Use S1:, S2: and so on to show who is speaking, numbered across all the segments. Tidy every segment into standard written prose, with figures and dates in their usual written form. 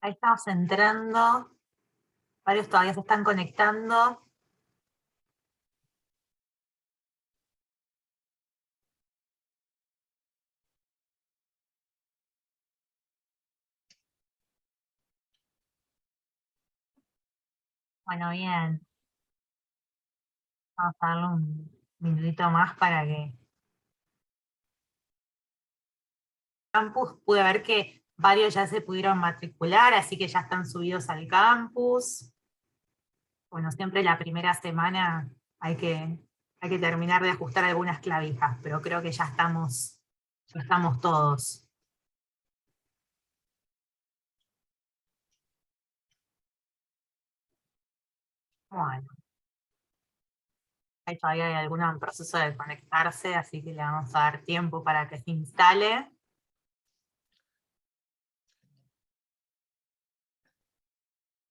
S1: Ahí estamos entrando. Varios todavía se están conectando. Bueno, bien. Vamos a darle un minutito más para que... Campus, pude ver que varios ya se pudieron matricular, así que ya están subidos al campus. Bueno, siempre la primera semana hay que, hay que terminar de ajustar algunas clavijas, pero creo que ya estamos todos. Bueno, ahí todavía hay alguno en proceso de conectarse, así que le vamos a dar tiempo para que se instale.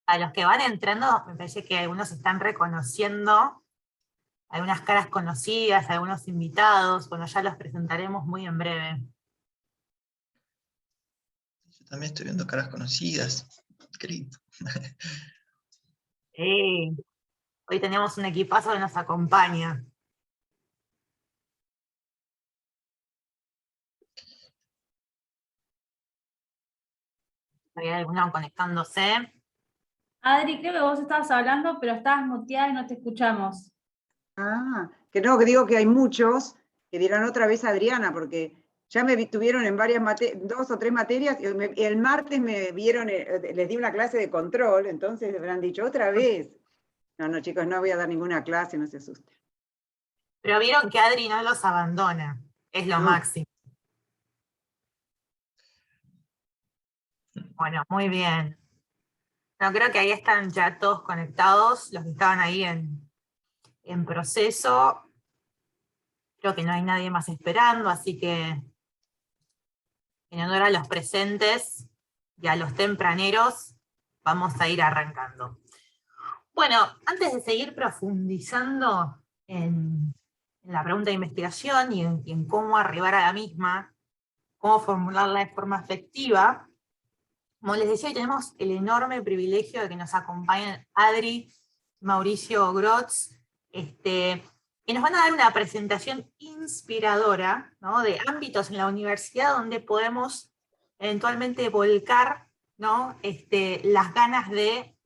S1: A los que van entrando, me parece que algunos están reconociendo, algunas caras conocidas, algunos invitados, bueno, ya los presentaremos muy en breve.
S2: Yo también estoy viendo caras conocidas. Querido.
S1: Hoy tenemos un equipazo que nos acompaña. Hay alguno conectándose.
S3: Adri, creo que vos estabas hablando, pero estabas muteada y no te escuchamos.
S4: Que no, que digo que hay muchos que dirán otra vez Adriana, porque ya me tuvieron en varias 2 o 3 materias, y el martes me vieron, les di una clase de control, entonces habrán dicho otra vez. No, chicos, no voy a dar ninguna clase, no se asusten.
S1: Pero vieron que Adri no los abandona, es lo máximo. Bueno, muy bien. No, creo que ahí están ya todos conectados, los que estaban ahí en proceso. Creo que no hay nadie más esperando, así que en honor a los presentes y a los tempraneros, vamos a ir arrancando. Bueno, antes de seguir profundizando en la pregunta de investigación y en cómo arribar a la misma, cómo formularla de forma efectiva, como les decía, hoy tenemos el enorme privilegio de que nos acompañen Adri, Mauricio Grotz, que nos van a dar una presentación inspiradora, ¿no?, de ámbitos en la universidad donde podemos eventualmente volcar, ¿no?, las ganas de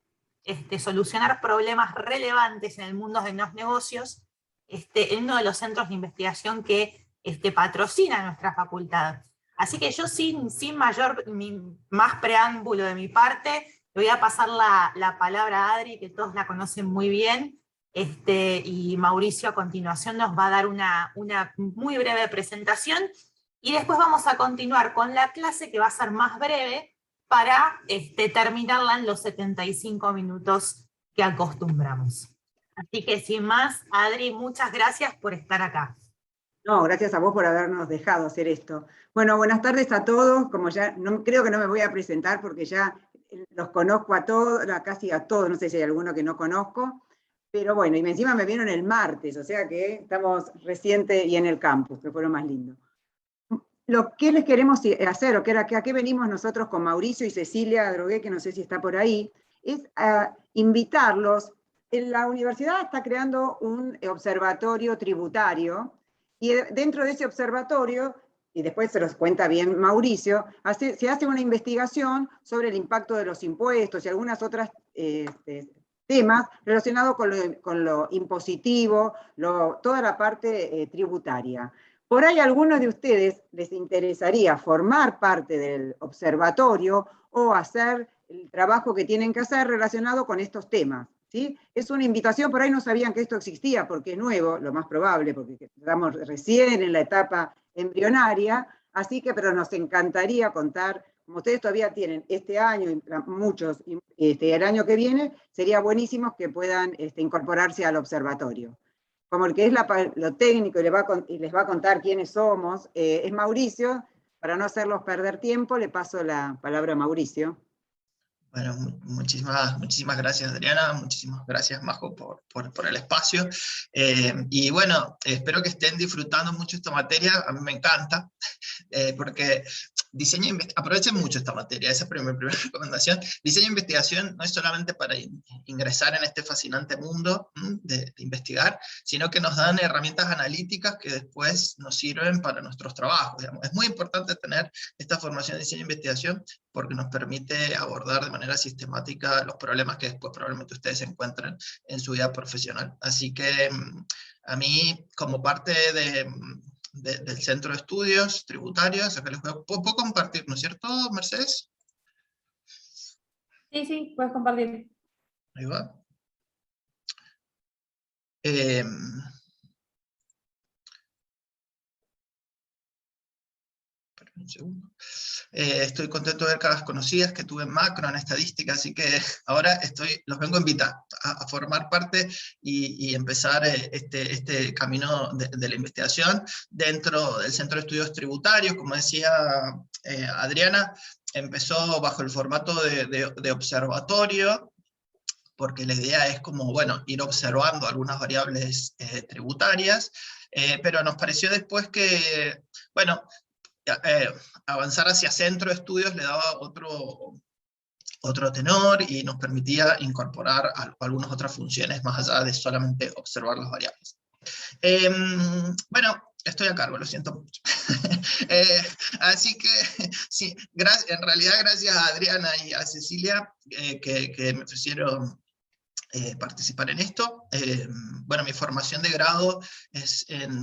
S1: solucionar problemas relevantes en el mundo de los negocios, en uno de los centros de investigación que patrocina nuestra facultad. Así que yo sin más preámbulo de mi parte, le voy a pasar la palabra a Adri, que todos la conocen muy bien, y Mauricio a continuación nos va a dar una muy breve presentación, y después vamos a continuar con la clase, que va a ser más breve, para terminarla en los 75 minutos que acostumbramos. Así que sin más, Adri, muchas gracias por estar acá.
S4: No, gracias a vos por habernos dejado hacer esto. Bueno, buenas tardes a todos. Como ya, creo que no me voy a presentar porque ya los conozco a todos, casi a todos, no sé si hay alguno que no conozco, pero bueno, y encima me vieron el martes, o sea que estamos reciente y en el campus, que fue lo más lindo. Lo que les queremos hacer, o que a qué venimos nosotros con Mauricio y Cecilia Drogué, que no sé si está por ahí, es a invitarlos. La universidad está creando un observatorio tributario, y dentro de ese observatorio, y después se los cuenta bien Mauricio, se hace una investigación sobre el impacto de los impuestos y algunas otras temas relacionados con lo impositivo, toda la parte tributaria. Por ahí a algunos de ustedes les interesaría formar parte del observatorio o hacer el trabajo que tienen que hacer relacionado con estos temas. ¿Sí? Es una invitación, por ahí no sabían que esto existía porque es nuevo, lo más probable, porque estamos recién en la etapa embrionaria, así que, pero nos encantaría contar, como ustedes todavía tienen este año, y muchos, el año que viene, sería buenísimo que puedan incorporarse al observatorio. Como el que es lo técnico y les va a contar quiénes somos, es Mauricio. Para no hacerlos perder tiempo, le paso la palabra a Mauricio.
S2: Bueno, muchísimas gracias, Adriana, muchísimas gracias, Majo, por el espacio. Y bueno, espero que estén disfrutando mucho esta materia, a mí me encanta, porque aprovechen mucho esta materia, esa es mi primera recomendación. Diseño e investigación no es solamente para ingresar en este fascinante mundo de investigar, sino que nos dan herramientas analíticas que después nos sirven para nuestros trabajos. Digamos. Es muy importante tener esta formación de diseño e investigación porque nos permite abordar de manera sistemática los problemas que después probablemente ustedes encuentren en su vida profesional. Así que a mí, como parte del Centro de Estudios Tributarios, acá les puedo compartir, ¿no es cierto, Mercedes?
S3: Sí, sí, puedes compartir.
S2: Ahí va. Un segundo. Estoy contento de ver caras conocidas que tuve en macro, en estadística, así que ahora los vengo a invitar a formar parte y empezar este camino de la investigación dentro del Centro de Estudios Tributarios. Como decía Adriana, empezó bajo el formato de observatorio, porque la idea es como, bueno, ir observando algunas variables tributarias, pero nos pareció después que, bueno, avanzar hacia centro de estudios le daba otro tenor y nos permitía incorporar algunas otras funciones más allá de solamente observar las variables. Bueno, estoy a cargo, lo siento mucho. Así que, sí, en realidad gracias a Adriana y a Cecilia que me ofrecieron participar en esto. Bueno, mi formación de grado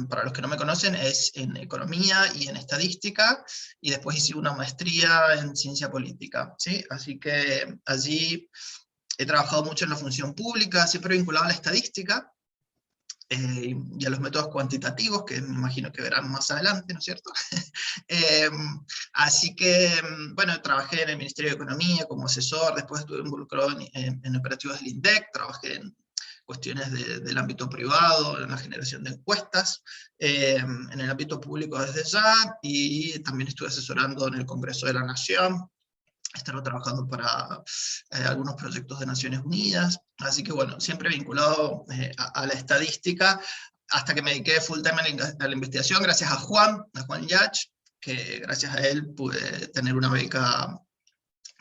S2: para los que no me conocen, es en economía y en estadística, y después hice una maestría en ciencia política, ¿sí? Así que allí he trabajado mucho en la función pública, siempre vinculado a la estadística, y a los métodos cuantitativos, que me imagino que verán más adelante, ¿no es cierto? Así que, bueno, trabajé en el Ministerio de Economía como asesor, después estuve involucrado en operativos del INDEC, trabajé en cuestiones del ámbito privado, en la generación de encuestas, en el ámbito público desde ya, y también estuve asesorando en el Congreso de la Nación. Estaré trabajando para algunos proyectos de Naciones Unidas, así que bueno, siempre vinculado a la estadística, hasta que me dediqué full time a la investigación, gracias a Juan Yach, que gracias a él pude tener una beca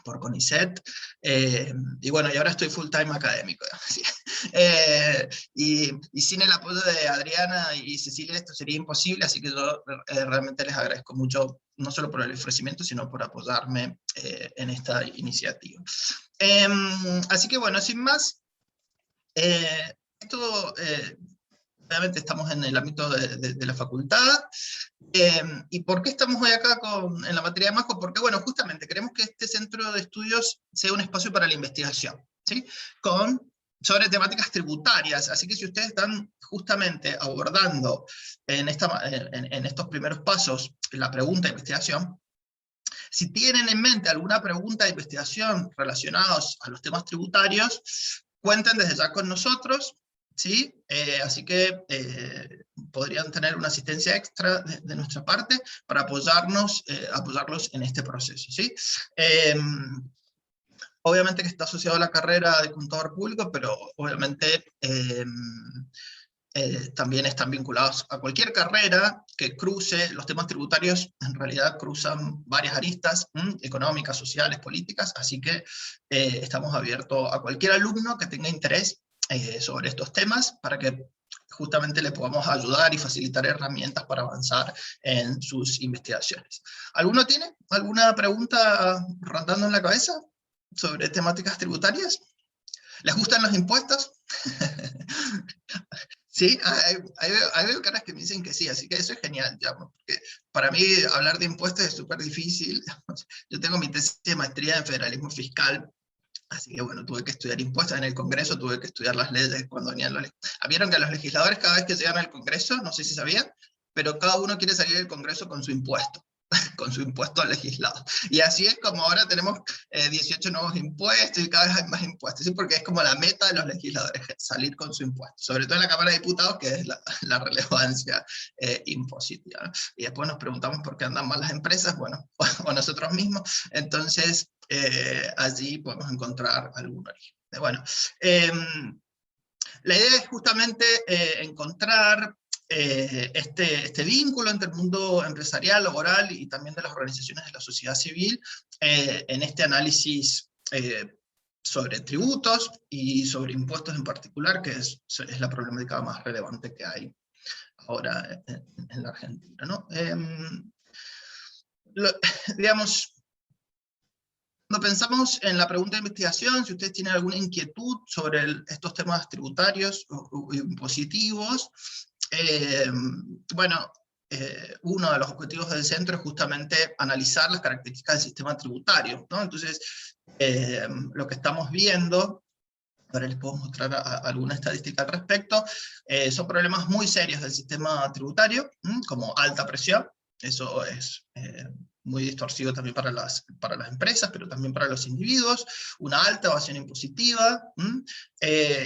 S2: por CONICET, y bueno, y ahora estoy full time académico, ¿sí? Y sin el apoyo de Adriana y Cecilia esto sería imposible, así que yo realmente les agradezco mucho, no solo por el ofrecimiento, sino por apoyarme en esta iniciativa. Así que bueno, sin más, esto obviamente estamos en el ámbito de la facultad. ¿Y por qué estamos hoy acá en la materia de Majo? Porque, bueno, justamente queremos que este centro de estudios sea un espacio para la investigación, ¿sí? Sobre temáticas tributarias, así que si ustedes están justamente abordando en estos primeros pasos la pregunta de investigación, si tienen en mente alguna pregunta de investigación relacionados a los temas tributarios, cuenten desde ya con nosotros, ¿sí? Así que podrían tener una asistencia extra de nuestra parte para apoyarlos en este proceso, ¿sí? Obviamente que está asociado a la carrera de contador público, pero obviamente también están vinculados a cualquier carrera que cruce los temas tributarios. En realidad cruzan varias aristas, económicas, sociales, políticas, así que estamos abiertos a cualquier alumno que tenga interés sobre estos temas, para que justamente le podamos ayudar y facilitar herramientas para avanzar en sus investigaciones. ¿Alguno tiene alguna pregunta rondando en la cabeza sobre temáticas tributarias? ¿Les gustan los impuestos? Sí, ahí veo caras que me dicen que sí, así que eso es genial, digamos, porque para mí hablar de impuestos es súper difícil. Yo tengo mi tesis de maestría en federalismo fiscal, así que bueno, tuve que estudiar impuestos en el Congreso, tuve que estudiar las leyes cuando venían los... Vieron que los legisladores cada vez que llegan al Congreso, no sé si sabían, pero cada uno quiere salir del Congreso con su impuesto. Con su impuesto legislado. Y así es como ahora tenemos 18 nuevos impuestos y cada vez hay más impuestos, ¿sí? Porque es como la meta de los legisladores, salir con su impuesto, sobre todo en la Cámara de Diputados, que es la relevancia impositiva, ¿no? Y después nos preguntamos por qué andan mal las empresas, bueno, o nosotros mismos, entonces allí podemos encontrar algún origen. Bueno, la idea es justamente encontrar este vínculo entre el mundo empresarial, laboral y también de las organizaciones de la sociedad civil en este análisis sobre tributos y sobre impuestos en particular, que es la problemática más relevante que hay ahora en la Argentina, ¿no? Digamos, cuando pensamos en la pregunta de investigación, si ustedes tienen alguna inquietud sobre estos temas tributarios o impositivos, bueno, uno de los objetivos del centro es justamente analizar las características del sistema tributario, ¿no? Entonces, lo que estamos viendo, ahora les puedo mostrar alguna estadística al respecto, son problemas muy serios del sistema tributario, como alta presión. Eso es muy distorsivo también para las empresas, pero también para los individuos, una alta evasión impositiva,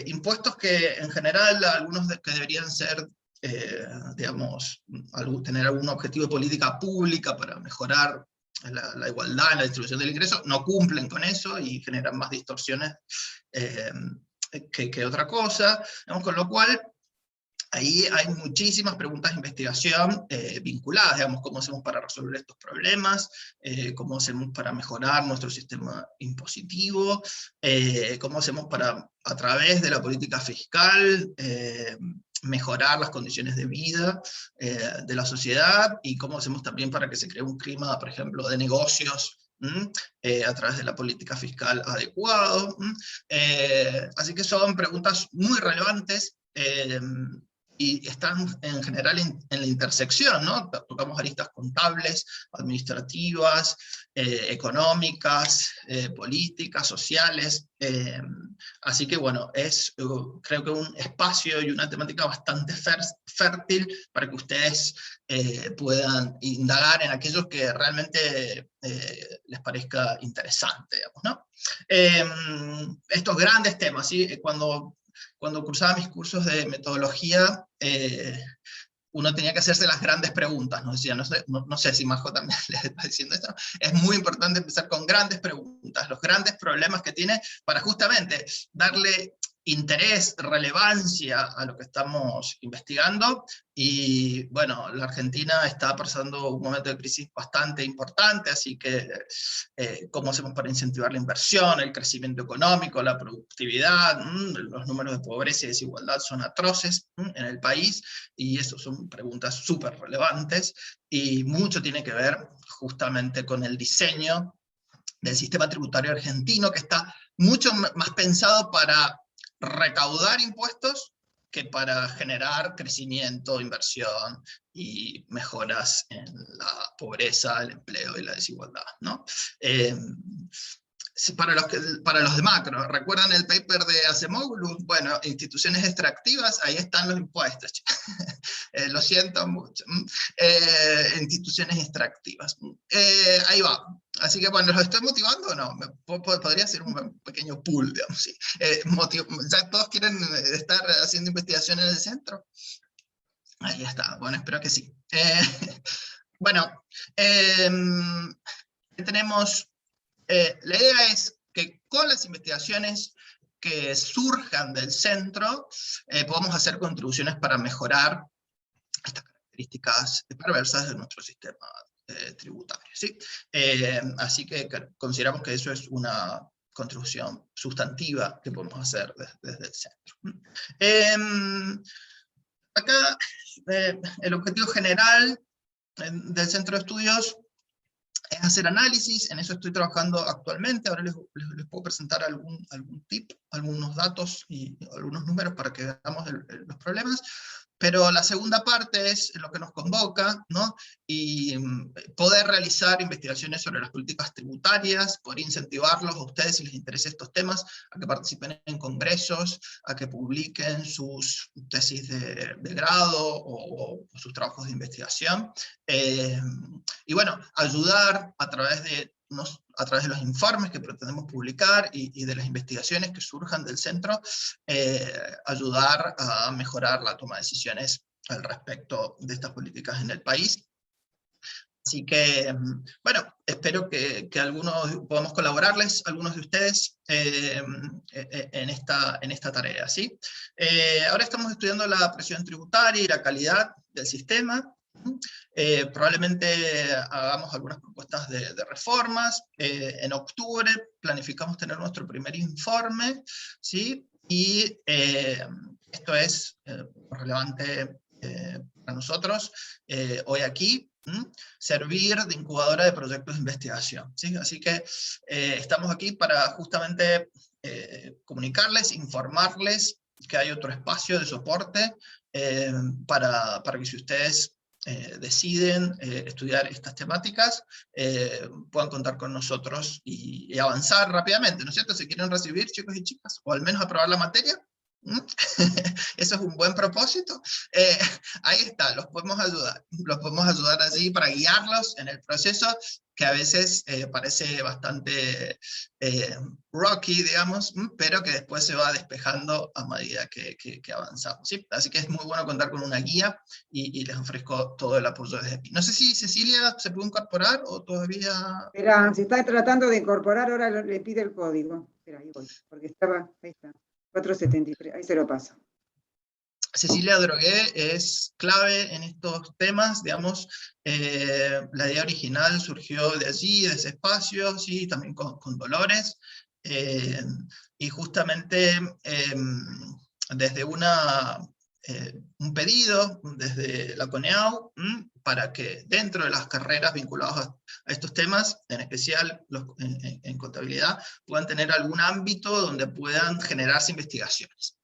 S2: impuestos que en general algunos que deberían ser, digamos, tener algún objetivo de política pública para mejorar la igualdad en la distribución del ingreso, no cumplen con eso y generan más distorsiones que otra cosa, digamos, con lo cual ahí hay muchísimas preguntas de investigación vinculadas, digamos, cómo hacemos para resolver estos problemas, cómo hacemos para mejorar nuestro sistema impositivo, cómo hacemos para, a través de la política fiscal, mejorar las condiciones de vida de la sociedad, y cómo hacemos también para que se cree un clima, por ejemplo, de negocios, a través de la política fiscal adecuado. Así que son preguntas muy relevantes, y están en general en la intersección, ¿no? Tocamos aristas contables, administrativas, económicas, políticas, sociales, así que bueno, es creo que un espacio y una temática bastante fértil para que ustedes puedan indagar en aquellos que realmente les parezca interesante, digamos, ¿no? Estos grandes temas, ¿sí? Cuando cursaba mis cursos de metodología, uno tenía que hacerse las grandes preguntas, nos decía, no sé si Majo también les está diciendo esto, es muy importante empezar con grandes preguntas, los grandes problemas que tiene, para justamente darle interés, relevancia a lo que estamos investigando, y bueno, la Argentina está pasando un momento de crisis bastante importante, así que cómo hacemos para incentivar la inversión, el crecimiento económico, la productividad, los números de pobreza y desigualdad son atroces en el país, y eso son preguntas súper relevantes, y mucho tiene que ver justamente con el diseño del sistema tributario argentino, que está mucho más pensado para recaudar impuestos que para generar crecimiento, inversión y mejoras en la pobreza, el empleo y la desigualdad, ¿no? Para los de macro, ¿recuerdan el paper de Acemoglu? Bueno, instituciones extractivas, ahí están los impuestos. Lo siento mucho. Instituciones extractivas. Ahí va. Así que bueno, ¿los estoy motivando o no? Podría ser un pequeño pool, digamos, ¿sí? ¿Ya todos quieren estar haciendo investigación en el centro? Ahí está. Bueno, espero que sí. Bueno, tenemos... la idea es que con las investigaciones que surjan del centro, podamos hacer contribuciones para mejorar estas características perversas de nuestro sistema tributario, ¿sí? Así que consideramos que eso es una contribución sustantiva que podemos hacer desde el centro. Acá el objetivo general del centro de estudios es hacer análisis, en eso estoy trabajando actualmente, ahora les puedo presentar algún tip, algunos datos y algunos números para que veamos los problemas, pero la segunda parte es lo que nos convoca, ¿no? Y poder realizar investigaciones sobre las políticas tributarias, poder incentivarlos a ustedes si les interesan estos temas, a que participen en congresos, a que publiquen sus tesis de grado o sus trabajos de investigación, y bueno, ayudar a través de los informes que pretendemos publicar y de las investigaciones que surjan del centro, ayudar a mejorar la toma de decisiones al respecto de estas políticas en el país. Así que, bueno, espero que algunos podamos colaborarles, algunos de ustedes, en esta tarea, ¿sí? Ahora estamos estudiando la presión tributaria y la calidad del sistema. Probablemente hagamos algunas propuestas de reformas. En octubre planificamos tener nuestro primer informe, ¿sí? Y esto es relevante para nosotros hoy aquí, servir de incubadora de proyectos de investigación, ¿sí? Así que estamos aquí para justamente comunicarles, informarles que hay otro espacio de soporte para que si ustedes deciden estudiar estas temáticas, puedan contar con nosotros y avanzar rápidamente, ¿no es cierto? Si quieren recibir, chicos y chicas, o al menos aprobar la materia, eso es un buen propósito. Ahí está, los podemos ayudar así para guiarlos en el proceso, que a veces parece bastante rocky, digamos, pero que después se va despejando a medida que avanzamos, ¿sí? Así que es muy bueno contar con una guía, y les ofrezco todo el apoyo desde aquí. No sé si Cecilia se puede incorporar o todavía...
S4: Espera, se está tratando de incorporar, ahora le pide el código. Espera, ahí voy, porque estaba, ahí está, 473, ahí se lo paso.
S2: Cecilia Drogué es clave en estos temas, digamos. La idea original surgió de allí, de ese espacio, ¿sí? También con Dolores, y justamente desde un pedido desde la CONEAU, para que dentro de las carreras vinculadas a estos temas, en especial en contabilidad, puedan tener algún ámbito donde puedan generarse investigaciones.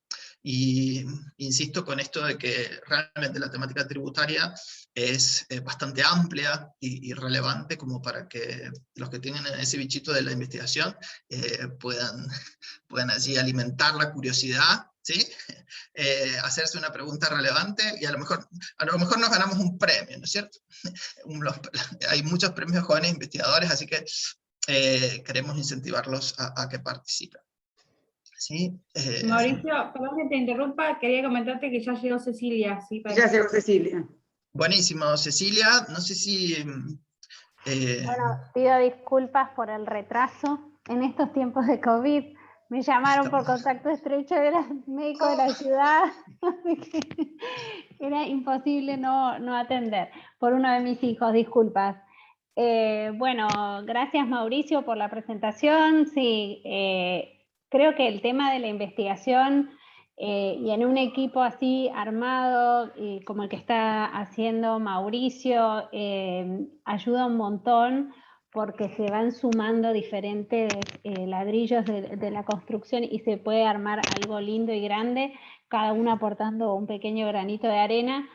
S2: Y insisto con esto de que realmente la temática tributaria es bastante amplia y relevante como para que los que tienen ese bichito de la investigación puedan allí alimentar la curiosidad, ¿sí? Hacerse una pregunta relevante, y a lo mejor nos ganamos un premio, ¿no es cierto? Hay muchos premios jóvenes investigadores, así que queremos incentivarlos a que participen. ¿Sí?
S3: Mauricio, perdón que te interrumpa, quería comentarte que ya llegó Cecilia. ¿Sí?
S4: Ya llegó Cecilia.
S2: Buenísimo, Cecilia, no sé si...
S5: Bueno, pido disculpas por el retraso en estos tiempos de COVID. Me llamaron por contacto estrecho, era médico de la ciudad, así que era imposible no atender por uno de mis hijos, disculpas. Bueno, gracias Mauricio por la presentación. Sí, creo que el tema de la investigación y en un equipo así armado como el que está haciendo Mauricio ayuda un montón, porque se van sumando diferentes ladrillos de la construcción y se puede armar algo lindo y grande, cada uno aportando un pequeño granito de arena.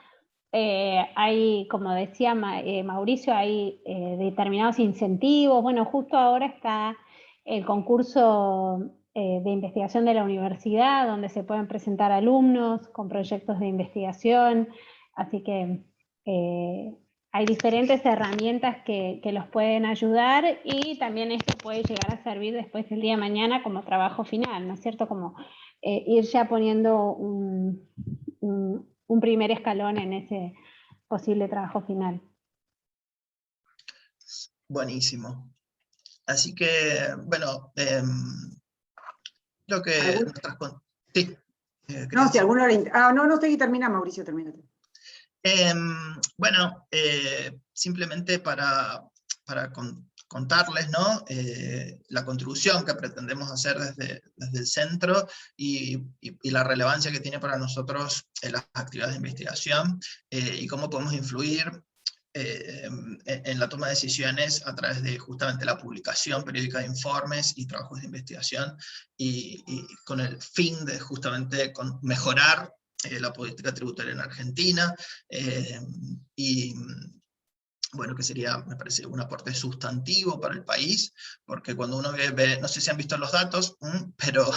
S5: Hay, como decía Mauricio, hay determinados incentivos. Bueno, justo ahora está el concurso de investigación de la universidad, donde se pueden presentar alumnos con proyectos de investigación, así que hay diferentes herramientas que los pueden ayudar, y también esto puede llegar a servir después el día de mañana como trabajo final, ¿no es cierto? Como ir ya poniendo un primer escalón en ese posible trabajo final.
S2: Buenísimo. Así que, bueno, creo que nuestras... Sí.
S4: No, si alguno le... no, seguí, termina, Mauricio, termina.
S2: Bueno, simplemente para contarles, ¿no? La contribución que pretendemos hacer desde el centro y la relevancia que tiene para nosotros las actividades de investigación, y cómo podemos influir en la toma de decisiones a través de justamente la publicación periódica de informes y trabajos de investigación, y con el fin de justamente mejorar la política tributaria en Argentina, y bueno, que sería, me parece, un aporte sustantivo para el país, porque cuando uno ve, no sé si han visto los datos, pero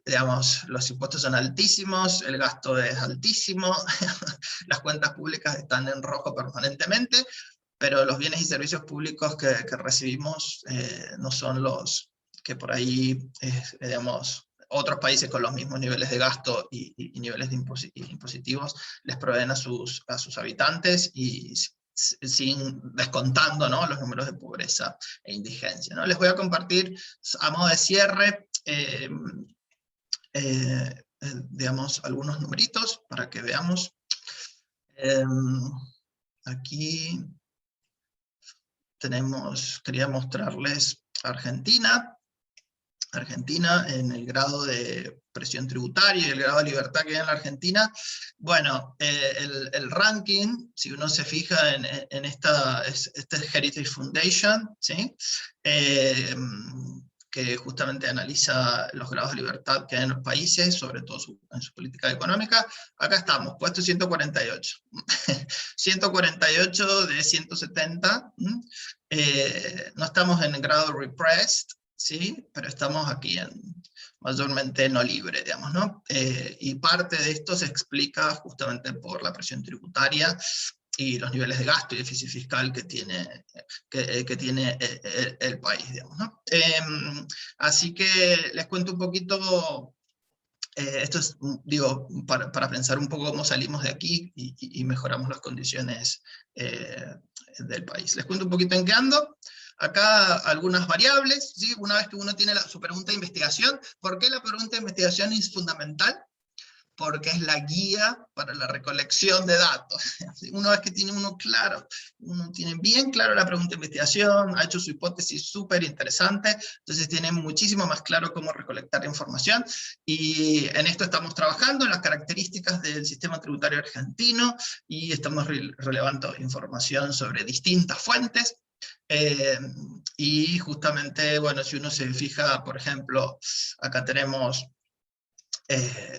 S2: digamos, los impuestos son altísimos, el gasto es altísimo, las cuentas públicas están en rojo permanentemente, pero los bienes y servicios públicos que recibimos no son los que por ahí, digamos, otros países con los mismos niveles de gasto y niveles de impositivos les proveen a sus habitantes, y descontando, ¿no?, los números de pobreza e indigencia, ¿no? Les voy a compartir, a modo de cierre, digamos, algunos numeritos para que veamos. Aquí quería mostrarles Argentina. Argentina en el grado de presión tributaria y el grado de libertad que hay en la Argentina. Bueno, el ranking, si uno se fija en esta es Heritage Foundation, ¿sí? Que justamente analiza los grados de libertad que hay en los países, sobre todo en su política económica. Acá estamos, puesto 148. 148 de 170. No estamos en el grado repressed, ¿sí? Pero estamos aquí mayormente no libre, digamos, ¿no? Y parte de esto se explica justamente por la presión tributaria y los niveles de gasto y déficit fiscal que tiene el país, digamos, ¿no? Así que les cuento un poquito, esto es, digo, para pensar un poco cómo salimos de aquí y mejoramos las condiciones del país. Les cuento un poquito en qué ando. Acá algunas variables, ¿sí? Una vez que uno tiene su pregunta de investigación, ¿por qué la pregunta de investigación es fundamental? Porque es la guía para la recolección de datos. Una vez que tiene uno tiene bien claro la pregunta de investigación, ha hecho su hipótesis súper interesante, entonces tiene muchísimo más claro cómo recolectar información, y en esto estamos trabajando, en las características del sistema tributario argentino, y estamos relevando información sobre distintas fuentes. Y justamente, bueno, si uno se fija, por ejemplo, acá tenemos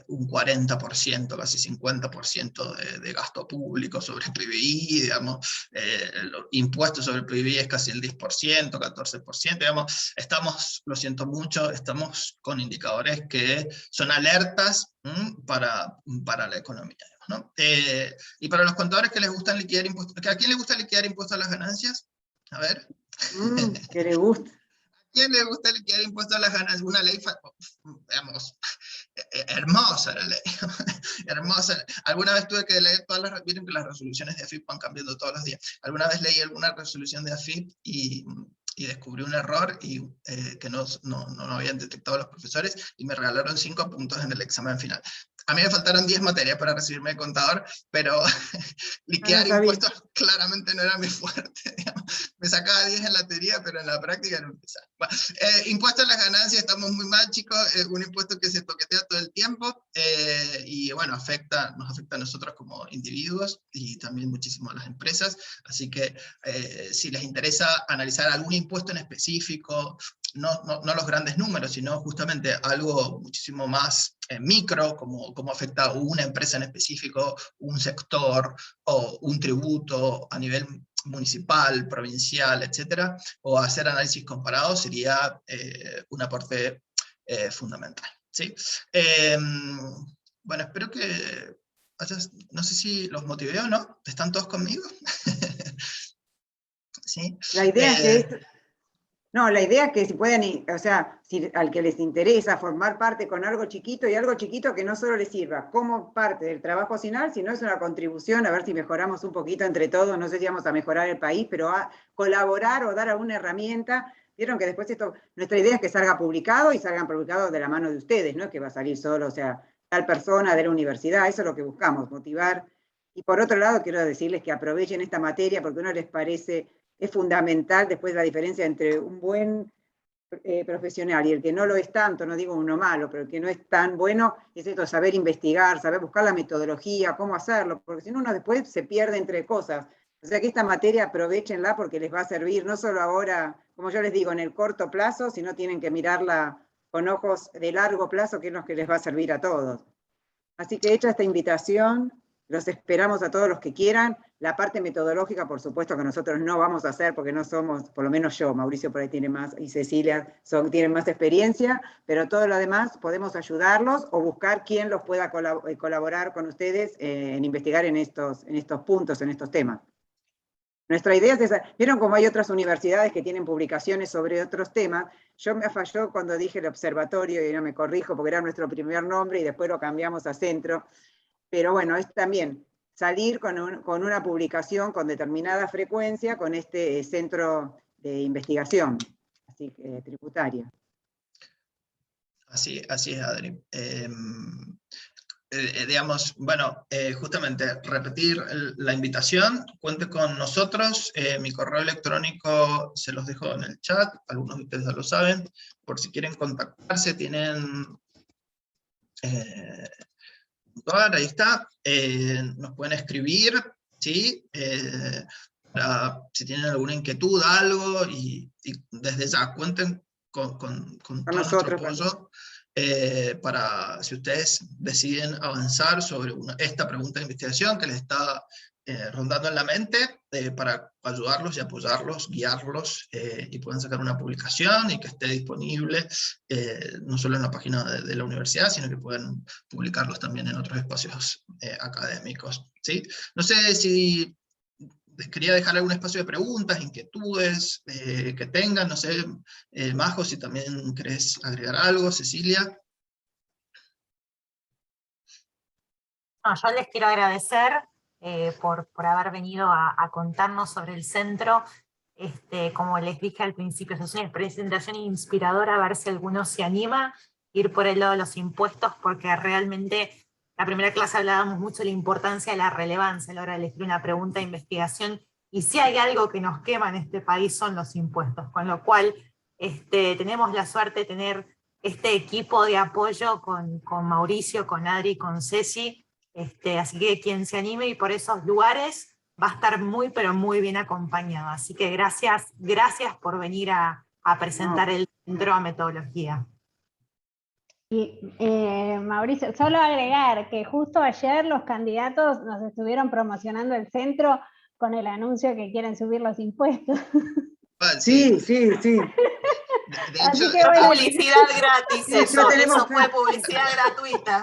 S2: un 40%, casi 50% de gasto público sobre el PBI, digamos, los impuestos sobre el PBI es casi el 10%, 14%, digamos, lo siento mucho, estamos con indicadores que son alertas para la economía, ¿no? Y para los contadores que les gustan liquidar impuestos, ¿a quién le gusta liquidar impuestos a las ganancias? A ver.
S4: ¿Qué le gusta?
S2: ¿A quién le gusta liquidar impuestos a las ganancias? Una ley, digamos, hermosa la ley, hermosa. Alguna vez tuve que leer vieron que las resoluciones de AFIP van cambiando todos los días. Alguna vez leí alguna resolución de AFIP y descubrí un error que no habían detectado los profesores, y me regalaron 5 puntos en el examen final. A mí me faltaron 10 materias para recibirme de contador, pero liquidar impuestos claramente no era mi fuerte, digamos. Me sacaba 10 en la teoría, pero en la práctica no empezaba. Bueno, impuesto a las ganancias, estamos muy mal, chicos, es un impuesto que se toquetea todo el tiempo, y bueno, nos afecta a nosotros como individuos, y también muchísimo a las empresas, así que si les interesa analizar algún impuesto en específico, no los grandes números, sino justamente algo muchísimo más micro, como cómo afecta a una empresa en específico, un sector, o un tributo a nivel municipal, provincial, etcétera, o hacer análisis comparados, sería un aporte fundamental, ¿sí? Bueno, espero que no sé si los motivé o no, ¿están todos conmigo? ¿Sí?
S4: La idea es que la idea es que si puedan, o sea, si al que les interesa formar parte con algo chiquito, y algo chiquito que no solo les sirva como parte del trabajo final, sino es una contribución a ver si mejoramos un poquito entre todos, no sé si vamos a mejorar el país, pero a colaborar o dar alguna herramienta. Vieron que después nuestra idea es que salga publicado, y salgan publicados de la mano de ustedes, no es que va a salir solo, o sea, tal persona de la universidad, eso es lo que buscamos, motivar. Y por otro lado, quiero decirles que aprovechen esta materia, porque a uno les parece, es fundamental después la diferencia entre un buen profesional y el que no lo es tanto, no digo uno malo, pero el que no es tan bueno, es esto, saber investigar, saber buscar la metodología, cómo hacerlo, porque si no uno después se pierde entre cosas. O sea que esta materia aprovechenla, porque les va a servir no solo ahora, como yo les digo, en el corto plazo, sino tienen que mirarla con ojos de largo plazo, que es lo que les va a servir a todos. Así que hecha esta invitación, los esperamos a todos los que quieran. La parte metodológica, por supuesto que nosotros no vamos a hacer, porque no somos, por lo menos yo, Mauricio por ahí tiene más, y Cecilia tienen más experiencia, pero todo lo demás podemos ayudarlos o buscar quién los pueda colaborar con ustedes en investigar en estos puntos, en estos temas. Nuestra idea es esa. Vieron cómo hay otras universidades que tienen publicaciones sobre otros temas. Yo me falló cuando dije el observatorio, y no me corrijo porque era nuestro primer nombre y después lo cambiamos a centro. Pero bueno, es también salir con una publicación con determinada frecuencia con este centro de investigación así que, tributaria.
S2: Así es, Adri. Digamos, bueno, justamente repetir la invitación, cuente con nosotros, mi correo electrónico se los dejo en el chat, algunos de ustedes ya lo saben, por si quieren contactarse, tienen, ahí está, nos pueden escribir, ¿sí? Si tienen alguna inquietud, algo, y desde ya cuenten con todo nuestro apoyo. Para si ustedes deciden avanzar sobre esta pregunta de investigación que les está rondando en la mente, para ayudarlos y apoyarlos, guiarlos, y puedan sacar una publicación y que esté disponible no solo en la página de la universidad, sino que puedan publicarlos también en otros espacios académicos, ¿sí? No sé si les quería dejar algún espacio de preguntas, inquietudes que tengan, no sé, Majo, si también querés agregar algo, Cecilia.
S1: No, yo les quiero agradecer por haber venido a contarnos sobre el centro. Como les dije al principio, es una presentación inspiradora, a ver si alguno se anima a ir por el lado de los impuestos, porque realmente la primera clase hablábamos mucho de la importancia de la relevancia a la hora de elegir una pregunta de investigación, y si hay algo que nos quema en este país son los impuestos, con lo cual tenemos la suerte de tener este equipo de apoyo con Mauricio, con Adri, con Ceci, así que quien se anime y por esos lugares va a estar muy, pero muy bien acompañado. Así que gracias por venir a presentar el centro a metodología.
S5: Y, Mauricio, solo agregar que justo ayer los candidatos nos estuvieron promocionando el centro con el anuncio que quieren subir los impuestos.
S4: Sí.
S2: De hecho,
S1: publicidad gratis, eso fue publicidad gratuita.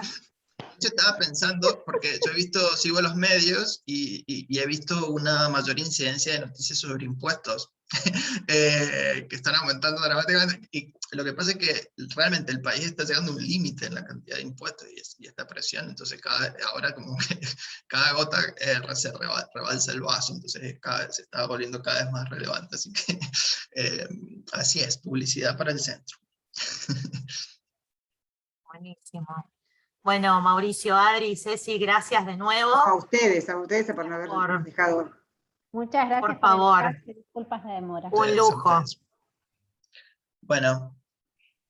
S2: Yo estaba pensando, porque yo sigo los medios y he visto una mayor incidencia de noticias sobre impuestos que están aumentando dramáticamente, y lo que pasa es que realmente el país está llegando a un límite en la cantidad de impuestos y esta presión, entonces ahora como que cada gota se rebalsa el vaso, entonces se está volviendo cada vez más relevante, así que así es, publicidad para el centro.
S1: Buenísimo. Bueno, Mauricio, Adri, Ceci, gracias de nuevo.
S4: A ustedes por no habernos dejado.
S5: Muchas gracias
S1: por favor.
S5: Disculpas de demora.
S1: Un lujo.
S2: Bueno.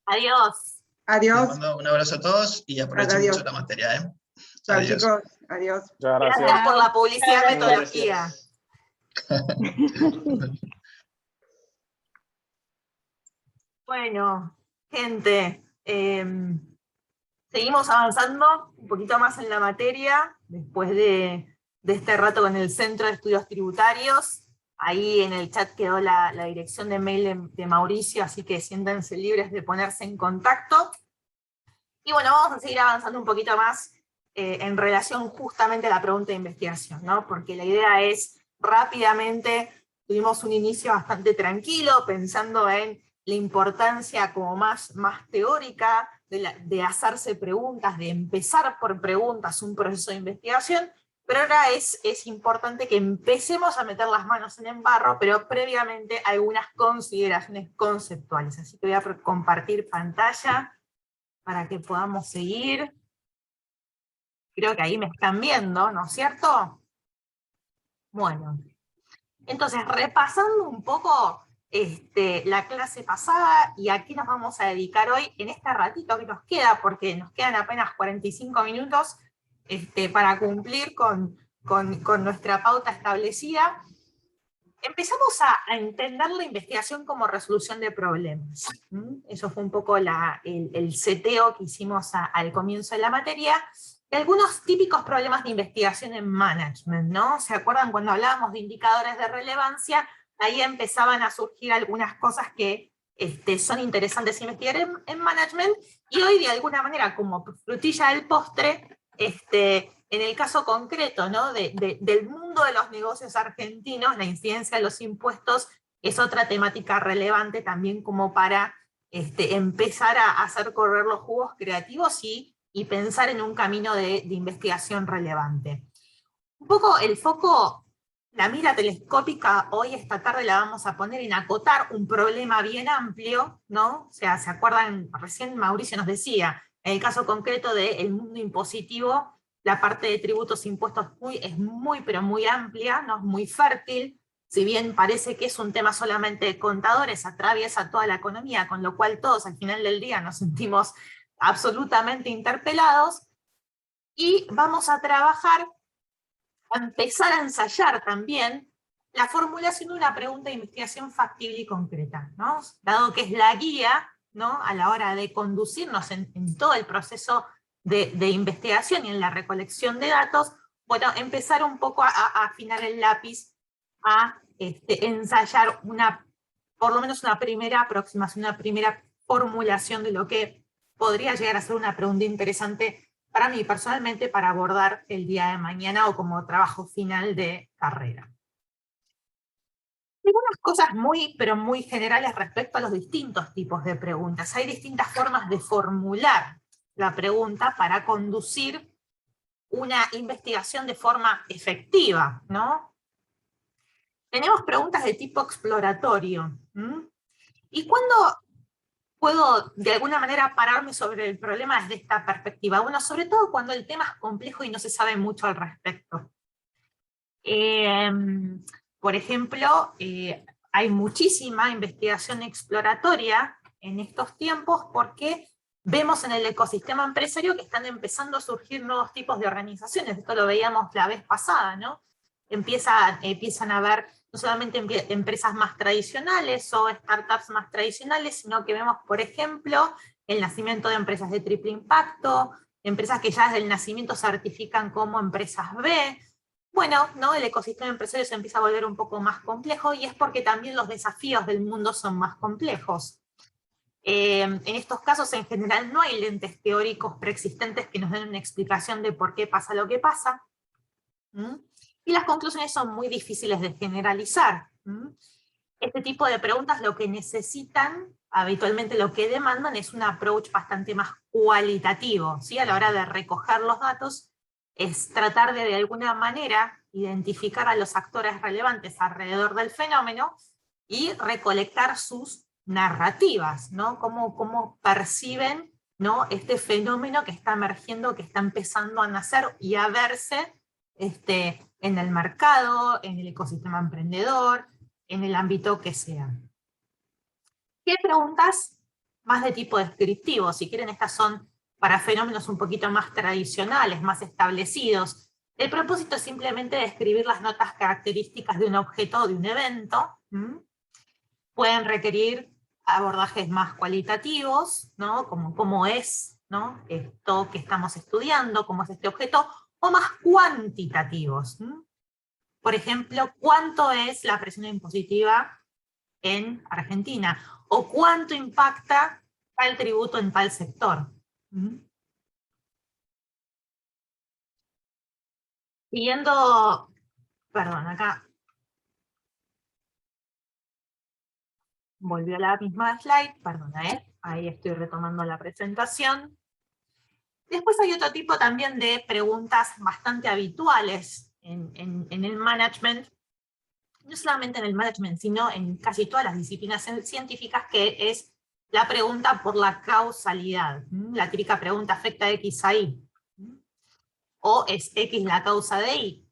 S1: Adiós.
S4: Adiós.
S2: Les mando un abrazo a todos y aprovechen mucho la materia.
S4: Chao, chicos. Adiós.
S1: Gracias por la publicidad de metodología. Bueno, gente, seguimos avanzando un poquito más en la materia, después de este rato con el Centro de Estudios Tributarios. Ahí en el chat quedó la dirección de mail de Mauricio, así que siéntanse libres de ponerse en contacto. Y bueno, vamos a seguir avanzando un poquito más en relación justamente a la pregunta de investigación, ¿no? Porque la idea es, rápidamente, tuvimos un inicio bastante tranquilo, pensando en la importancia como más teórica de hacerse preguntas, de empezar por preguntas un proceso de investigación, pero ahora es importante que empecemos a meter las manos en el barro, pero previamente algunas consideraciones conceptuales. Así que voy a compartir pantalla para que podamos seguir. Creo que ahí me están viendo, ¿no es cierto? Bueno, entonces repasando un poco la clase pasada, y a qué nos vamos a dedicar hoy en este ratito que nos queda, porque nos quedan apenas 45 minutos para cumplir con nuestra pauta establecida. Empezamos a entender la investigación como resolución de problemas. Eso fue un poco el seteo que hicimos al comienzo de la materia. Y algunos típicos problemas de investigación en management, ¿no? ¿Se acuerdan cuando hablábamos de indicadores de relevancia? Ahí empezaban a surgir algunas cosas que son interesantes investigar en management, y hoy de alguna manera, como frutilla del postre, en el caso concreto, ¿no? del mundo de los negocios argentinos, la incidencia de los impuestos es otra temática relevante también como para empezar a hacer correr los jugos creativos y pensar en un camino de investigación relevante. Un poco el foco, la mira telescópica hoy, esta tarde, la vamos a poner en acotar un problema bien amplio, ¿no? O sea, ¿se acuerdan? Recién Mauricio nos decía, en el caso concreto del mundo impositivo, la parte de tributos e impuestos es muy, pero muy amplia, ¿no? Es muy fértil. Si bien parece que es un tema solamente de contadores, atraviesa toda la economía, con lo cual todos al final del día nos sentimos absolutamente interpelados, y vamos a trabajar, a empezar a ensayar también la formulación de una pregunta de investigación factible y concreta, ¿no? Dado que es la guía, ¿no?, a la hora de conducirnos en todo el proceso de investigación y en la recolección de datos, bueno, empezar un poco a afinar el lápiz, a ensayar por lo menos una primera aproximación, una primera formulación de lo que podría llegar a ser una pregunta interesante para mí personalmente para abordar el día de mañana o como trabajo final de carrera. Algunas cosas muy, pero muy generales respecto a los distintos tipos de preguntas. Hay distintas formas de formular la pregunta para conducir una investigación de forma efectiva, ¿no? Tenemos preguntas de tipo exploratorio. ¿Y cuándo puedo de alguna manera pararme sobre el problema desde esta perspectiva? Bueno, sobre todo cuando el tema es complejo y no se sabe mucho al respecto. Por ejemplo, hay muchísima investigación exploratoria en estos tiempos porque vemos en el ecosistema empresario que están empezando a surgir nuevos tipos de organizaciones. Esto lo veíamos la vez pasada, ¿no? Empiezan a haber no solamente empresas más tradicionales o startups más tradicionales, sino que vemos, por ejemplo, el nacimiento de empresas de triple impacto, empresas que ya desde el nacimiento se certifican como empresas B. Bueno, ¿no?, el ecosistema empresario se empieza a volver un poco más complejo, y es porque también los desafíos del mundo son más complejos. En estos casos, en general, no hay lentes teóricos preexistentes que nos den una explicación de por qué pasa lo que pasa. Y las conclusiones son muy difíciles de generalizar. Este tipo de preguntas lo que necesitan, habitualmente lo que demandan, es un approach bastante más cualitativo, ¿sí? A la hora de recoger los datos, es tratar de alguna manera identificar a los actores relevantes alrededor del fenómeno y recolectar sus narrativas, ¿no? Cómo perciben, ¿no?, este fenómeno que está emergiendo, que está empezando a nacer y a verse en el mercado, en el ecosistema emprendedor, en el ámbito que sea. ¿Qué preguntas más de tipo descriptivo? Si quieren, estas son para fenómenos un poquito más tradicionales, más establecidos. El propósito es simplemente describir las notas características de un objeto o de un evento. Pueden requerir abordajes más cualitativos, ¿no?, como cómo es, ¿no?, esto que estamos estudiando, cómo es este objeto, o más cuantitativos. Por ejemplo, ¿cuánto es la presión impositiva en Argentina? ¿O cuánto impacta tal tributo en tal sector? Siguiendo, perdón, acá volvió a la misma slide, perdona, ahí estoy retomando la presentación. Después hay otro tipo también de preguntas bastante habituales en el management, no solamente en el management, sino en casi todas las disciplinas científicas, que es la pregunta por la causalidad. La típica pregunta, ¿afecta X a Y? ¿O es X la causa de Y?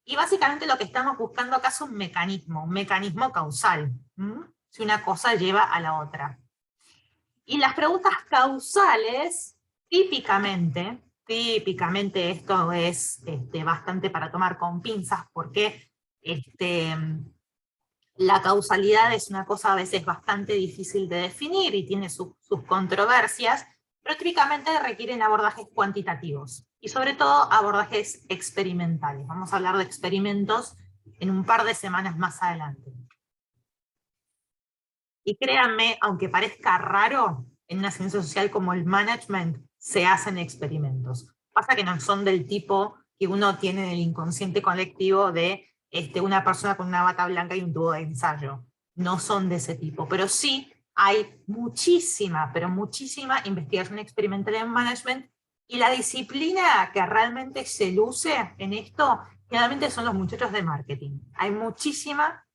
S1: Y básicamente lo que estamos buscando acá es un mecanismo causal. Si una cosa lleva a la otra. Y las preguntas causales, típicamente esto es bastante para tomar con pinzas, porque la causalidad es una cosa a veces bastante difícil de definir y tiene sus controversias, pero típicamente requieren abordajes cuantitativos, y sobre todo abordajes experimentales. Vamos a hablar de experimentos en un par de semanas más adelante. Y créanme, aunque parezca raro, en una ciencia social como el management se hacen experimentos. Pasa que no son del tipo que uno tiene en el inconsciente colectivo de una persona con una bata blanca y un tubo de ensayo. No son de ese tipo, pero sí hay muchísima, pero muchísima investigación experimental en management, y la disciplina que realmente se luce en esto generalmente son los muchachos de marketing. Hay muchísima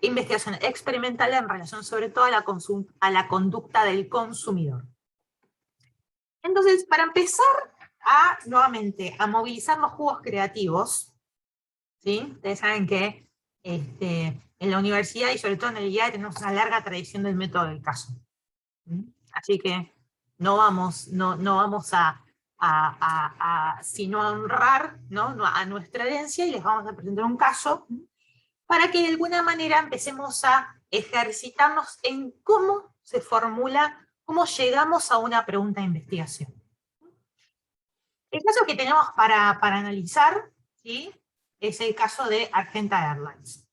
S1: investigación experimental en relación sobre todo a la conducta del consumidor. Entonces, para empezar nuevamente, a movilizar los jugos creativos, ¿sí? Ustedes saben que en la universidad y sobre todo en el IAE tenemos una larga tradición del método del caso. ¿Sí? Así que no vamos sino a honrar, ¿no? A nuestra herencia, y les vamos a presentar un caso para que de alguna manera empecemos a ejercitarnos en cómo se formula, cómo llegamos a una pregunta de investigación. El caso que tenemos para analizar, ¿sí? Es el caso de Argenta Airlines.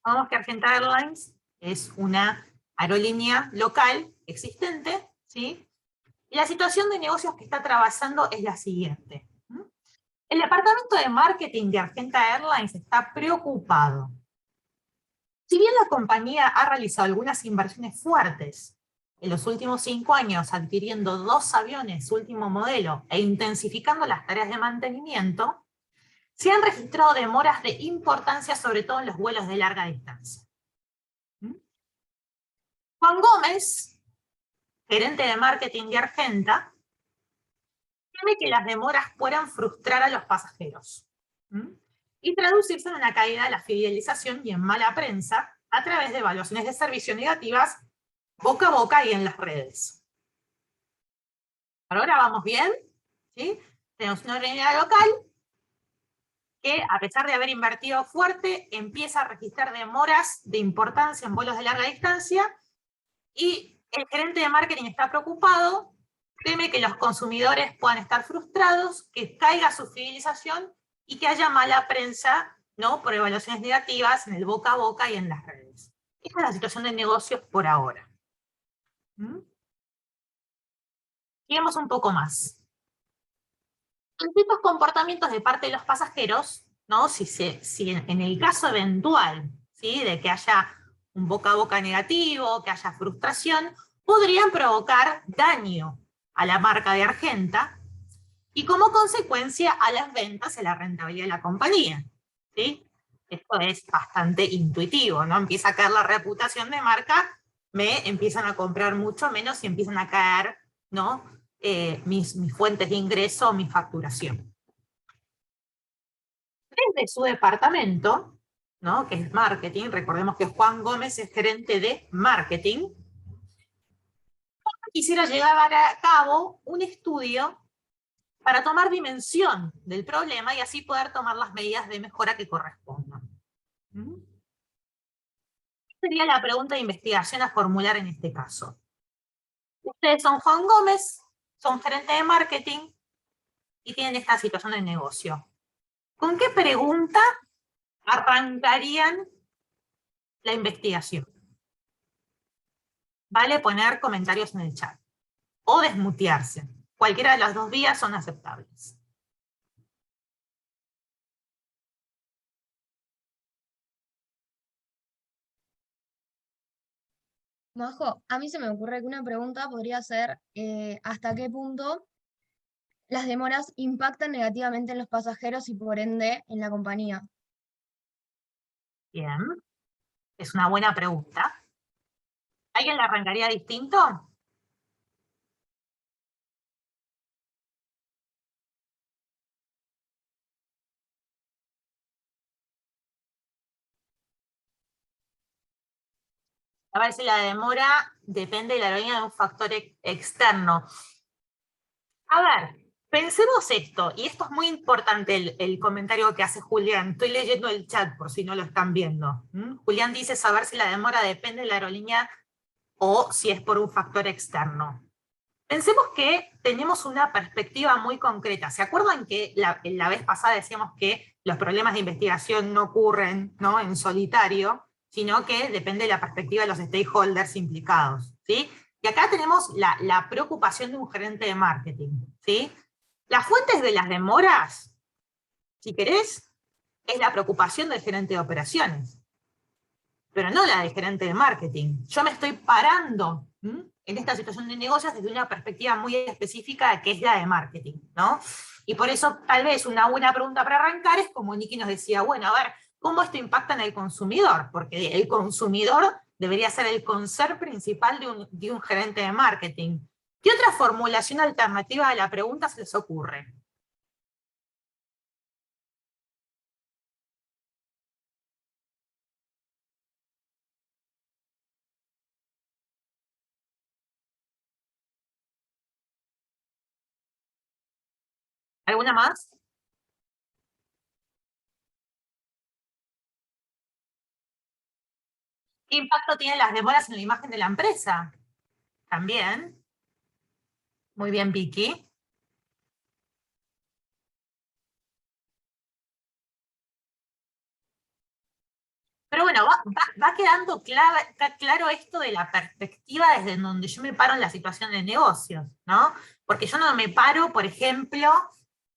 S1: Vamos que Argenta Airlines es una aerolínea local existente, ¿sí? Y la situación de negocios que está atravesando es la siguiente. El departamento de marketing de Argenta Airlines está preocupado. Si bien la compañía ha realizado algunas inversiones fuertes en los últimos 5 años, adquiriendo 2 aviones último modelo e intensificando las tareas de mantenimiento, se han registrado demoras de importancia, sobre todo en los vuelos de larga distancia. Juan Gómez, gerente de marketing de Argenta, teme que las demoras puedan frustrar a los pasajeros y traducirse en una caída de la fidelización y en mala prensa a través de evaluaciones de servicio negativas boca a boca y en las redes. Por ahora vamos bien, ¿sí? Tenemos una aerolínea local que, a pesar de haber invertido fuerte, empieza a registrar demoras de importancia en vuelos de larga distancia, y el gerente de marketing está preocupado, teme que los consumidores puedan estar frustrados, que caiga su fidelización y que haya mala prensa, ¿no? Por evaluaciones negativas en el boca a boca y en las redes. Esta es la situación de negocios por ahora. Sigamos un poco más. Ante estos comportamientos de parte de los pasajeros, ¿no? Si en el caso eventual, ¿sí? De que haya un boca a boca negativo, que haya frustración, podrían provocar daño a la marca de Argenta y como consecuencia a las ventas y a la rentabilidad de la compañía. ¿Sí? Esto es bastante intuitivo, ¿no? Empieza a caer la reputación de marca, me empiezan a comprar mucho menos y empiezan a caer, ¿no? Mis fuentes de ingreso, mi facturación. Desde su departamento, ¿no? Que es marketing, recordemos que Juan Gómez es gerente de marketing, quisiera llevar a cabo un estudio para tomar dimensión del problema y así poder tomar las medidas de mejora que correspondan. ¿Qué sería la pregunta de investigación a formular en este caso? Ustedes son Juan Gómez, son gerente de marketing y tienen esta situación de negocio. ¿Con qué pregunta arrancarían la investigación? Vale poner comentarios en el chat o desmutearse. Cualquiera de las 2 vías son aceptables.
S6: Majo, a mí se me ocurre que una pregunta podría ser ¿hasta qué punto las demoras impactan negativamente en los pasajeros y por ende en la compañía?
S1: Bien, es una buena pregunta. ¿Alguien la arrancaría distinto? A ver si la demora depende de la aerolínea de un factor externo. A ver, pensemos esto, y esto es muy importante el comentario que hace Julián. Estoy leyendo el chat por si no lo están viendo. Julián dice saber si la demora depende de la aerolínea o si es por un factor externo. Pensemos que tenemos una perspectiva muy concreta. ¿Se acuerdan que la vez pasada decíamos que los problemas de investigación no ocurren, ¿no? En solitario, sino que depende de la perspectiva de los stakeholders implicados? ¿Sí? Y acá tenemos la preocupación de un gerente de marketing. ¿Sí? Las fuentes de las demoras, si querés, es la preocupación del gerente de operaciones, pero no la del gerente de marketing. Yo me estoy parando en esta situación de negocios desde una perspectiva muy específica que es la de marketing, ¿no? Y por eso tal vez una buena pregunta para arrancar es como Nicky nos decía, bueno, a ver, ¿cómo esto impacta en el consumidor? Porque el consumidor debería ser el concepto principal de un gerente de marketing. ¿Qué otra formulación alternativa a la pregunta se les ocurre? ¿Alguna más? ¿Qué impacto tienen las demoras en la imagen de la empresa? También. Muy bien, Vicky. Pero bueno, va quedando claro esto de la perspectiva desde donde yo me paro en la situación de negocios, ¿no? Porque yo no me paro, por ejemplo,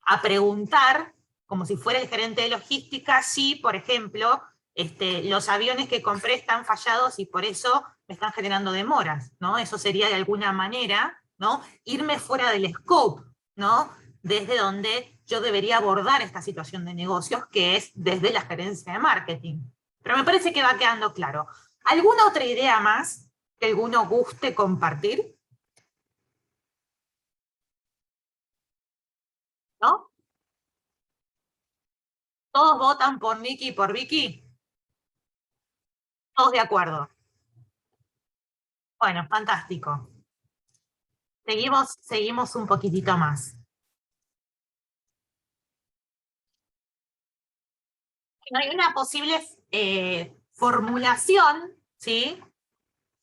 S1: a preguntar, como si fuera el gerente de logística, si, por ejemplo, los aviones que compré están fallados y por eso me están generando demoras, ¿no? Eso sería de alguna manera, ¿no? Irme fuera del scope, ¿no? Desde donde yo debería abordar esta situación de negocios, que es desde la gerencia de marketing. Pero me parece que va quedando claro. ¿Alguna otra idea más que alguno guste compartir? ¿No? ¿Todos votan por Nicky y por Vicky? ¿Todos de acuerdo? Bueno, fantástico. Seguimos un poquitito más. Hay una posible formulación, ¿sí?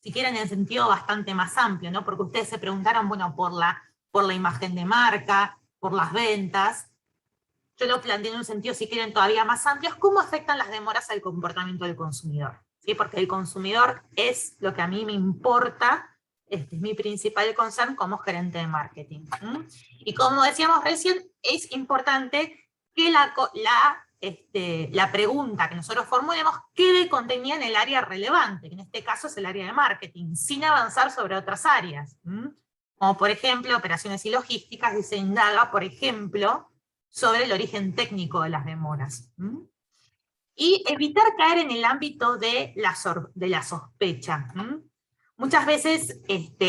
S1: Si quieren en el sentido bastante más amplio, ¿no? Porque ustedes se preguntaron, bueno, por la imagen de marca, por las ventas. Yo lo planteo en un sentido, si quieren, todavía más amplio, es cómo afectan las demoras al comportamiento del consumidor, ¿sí? Porque el consumidor es lo que a mí me importa, este es mi principal concern como gerente de marketing. Y como decíamos recién, es importante que la pregunta que nosotros formulemos quede contenida en el área relevante, que en este caso es el área de marketing, sin avanzar sobre otras áreas. Como por ejemplo, operaciones y logísticas, y se indaga, por ejemplo, sobre el origen técnico de las demoras. Y evitar caer en el ámbito de la sospecha. Muchas veces,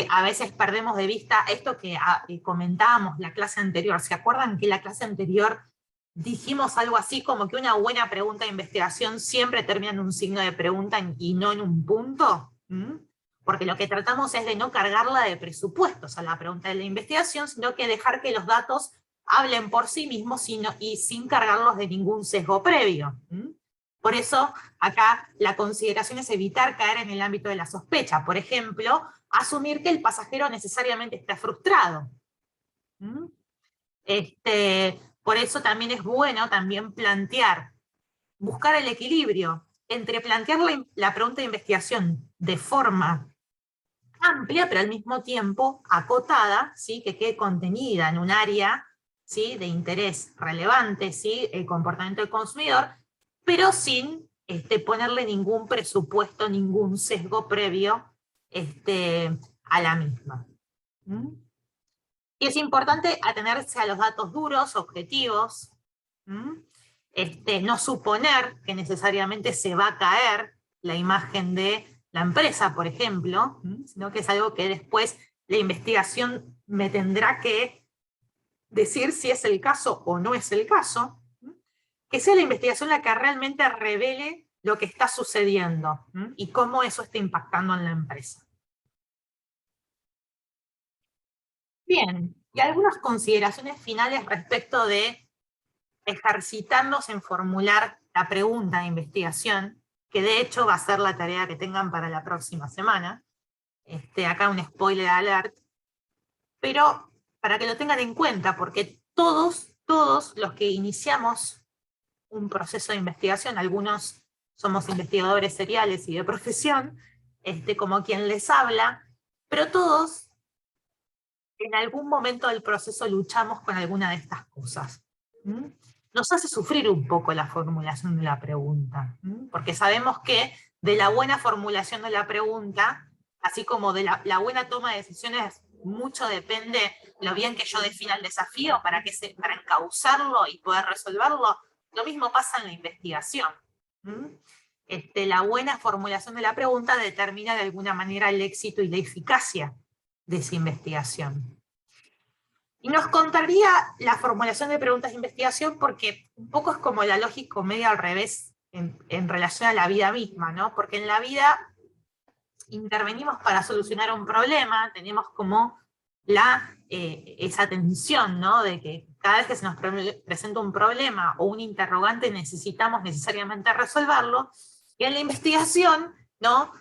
S1: a veces perdemos de vista esto que comentábamos la clase anterior. ¿Se acuerdan que la clase anterior dijimos algo así como que una buena pregunta de investigación siempre termina en un signo de pregunta y no en un punto? Porque lo que tratamos es de no cargarla de presupuestos a la pregunta de la investigación, sino que dejar que los datos hablen por sí mismos y sin cargarlos de ningún sesgo previo. Por eso, acá la consideración es evitar caer en el ámbito de la sospecha. Por ejemplo, asumir que el pasajero necesariamente está frustrado. Por eso también es bueno buscar el equilibrio entre plantear la pregunta de investigación de forma amplia, pero al mismo tiempo acotada, ¿sí? Que quede contenida en un área, ¿sí? De interés relevante, ¿sí? El comportamiento del consumidor, pero sin ponerle ningún presupuesto, ningún sesgo previo a la misma. Y es importante atenerse a los datos duros, objetivos, no suponer que necesariamente se va a caer la imagen de la empresa, por ejemplo, sino que es algo que después la investigación me tendrá que decir si es el caso o no es el caso, que sea la investigación la que realmente revele lo que está sucediendo y cómo eso está impactando en la empresa. Bien, y algunas consideraciones finales respecto de ejercitarnos en formular la pregunta de investigación, que de hecho va a ser la tarea que tengan para la próxima semana. Acá un spoiler alert, pero para que lo tengan en cuenta, porque todos los que iniciamos un proceso de investigación, algunos somos investigadores seriales y de profesión, como quien les habla, pero todos en algún momento del proceso luchamos con alguna de estas cosas. Nos hace sufrir un poco la formulación de la pregunta, porque sabemos que de la buena formulación de la pregunta así como de la buena toma de decisiones, mucho depende lo bien que yo defina el desafío para encauzarlo y poder resolverlo. Lo mismo pasa en la investigación. La buena formulación de la pregunta determina de alguna manera el éxito y la eficacia de esa investigación. Y nos contaría la formulación de preguntas de investigación porque un poco es como la lógica medio al revés en relación a la vida misma, ¿no? Porque en la vida intervenimos para solucionar un problema, tenemos como esa tensión, ¿no? De que cada vez que se nos presenta un problema o un interrogante necesitamos necesariamente resolverlo, y en la investigación, ¿no?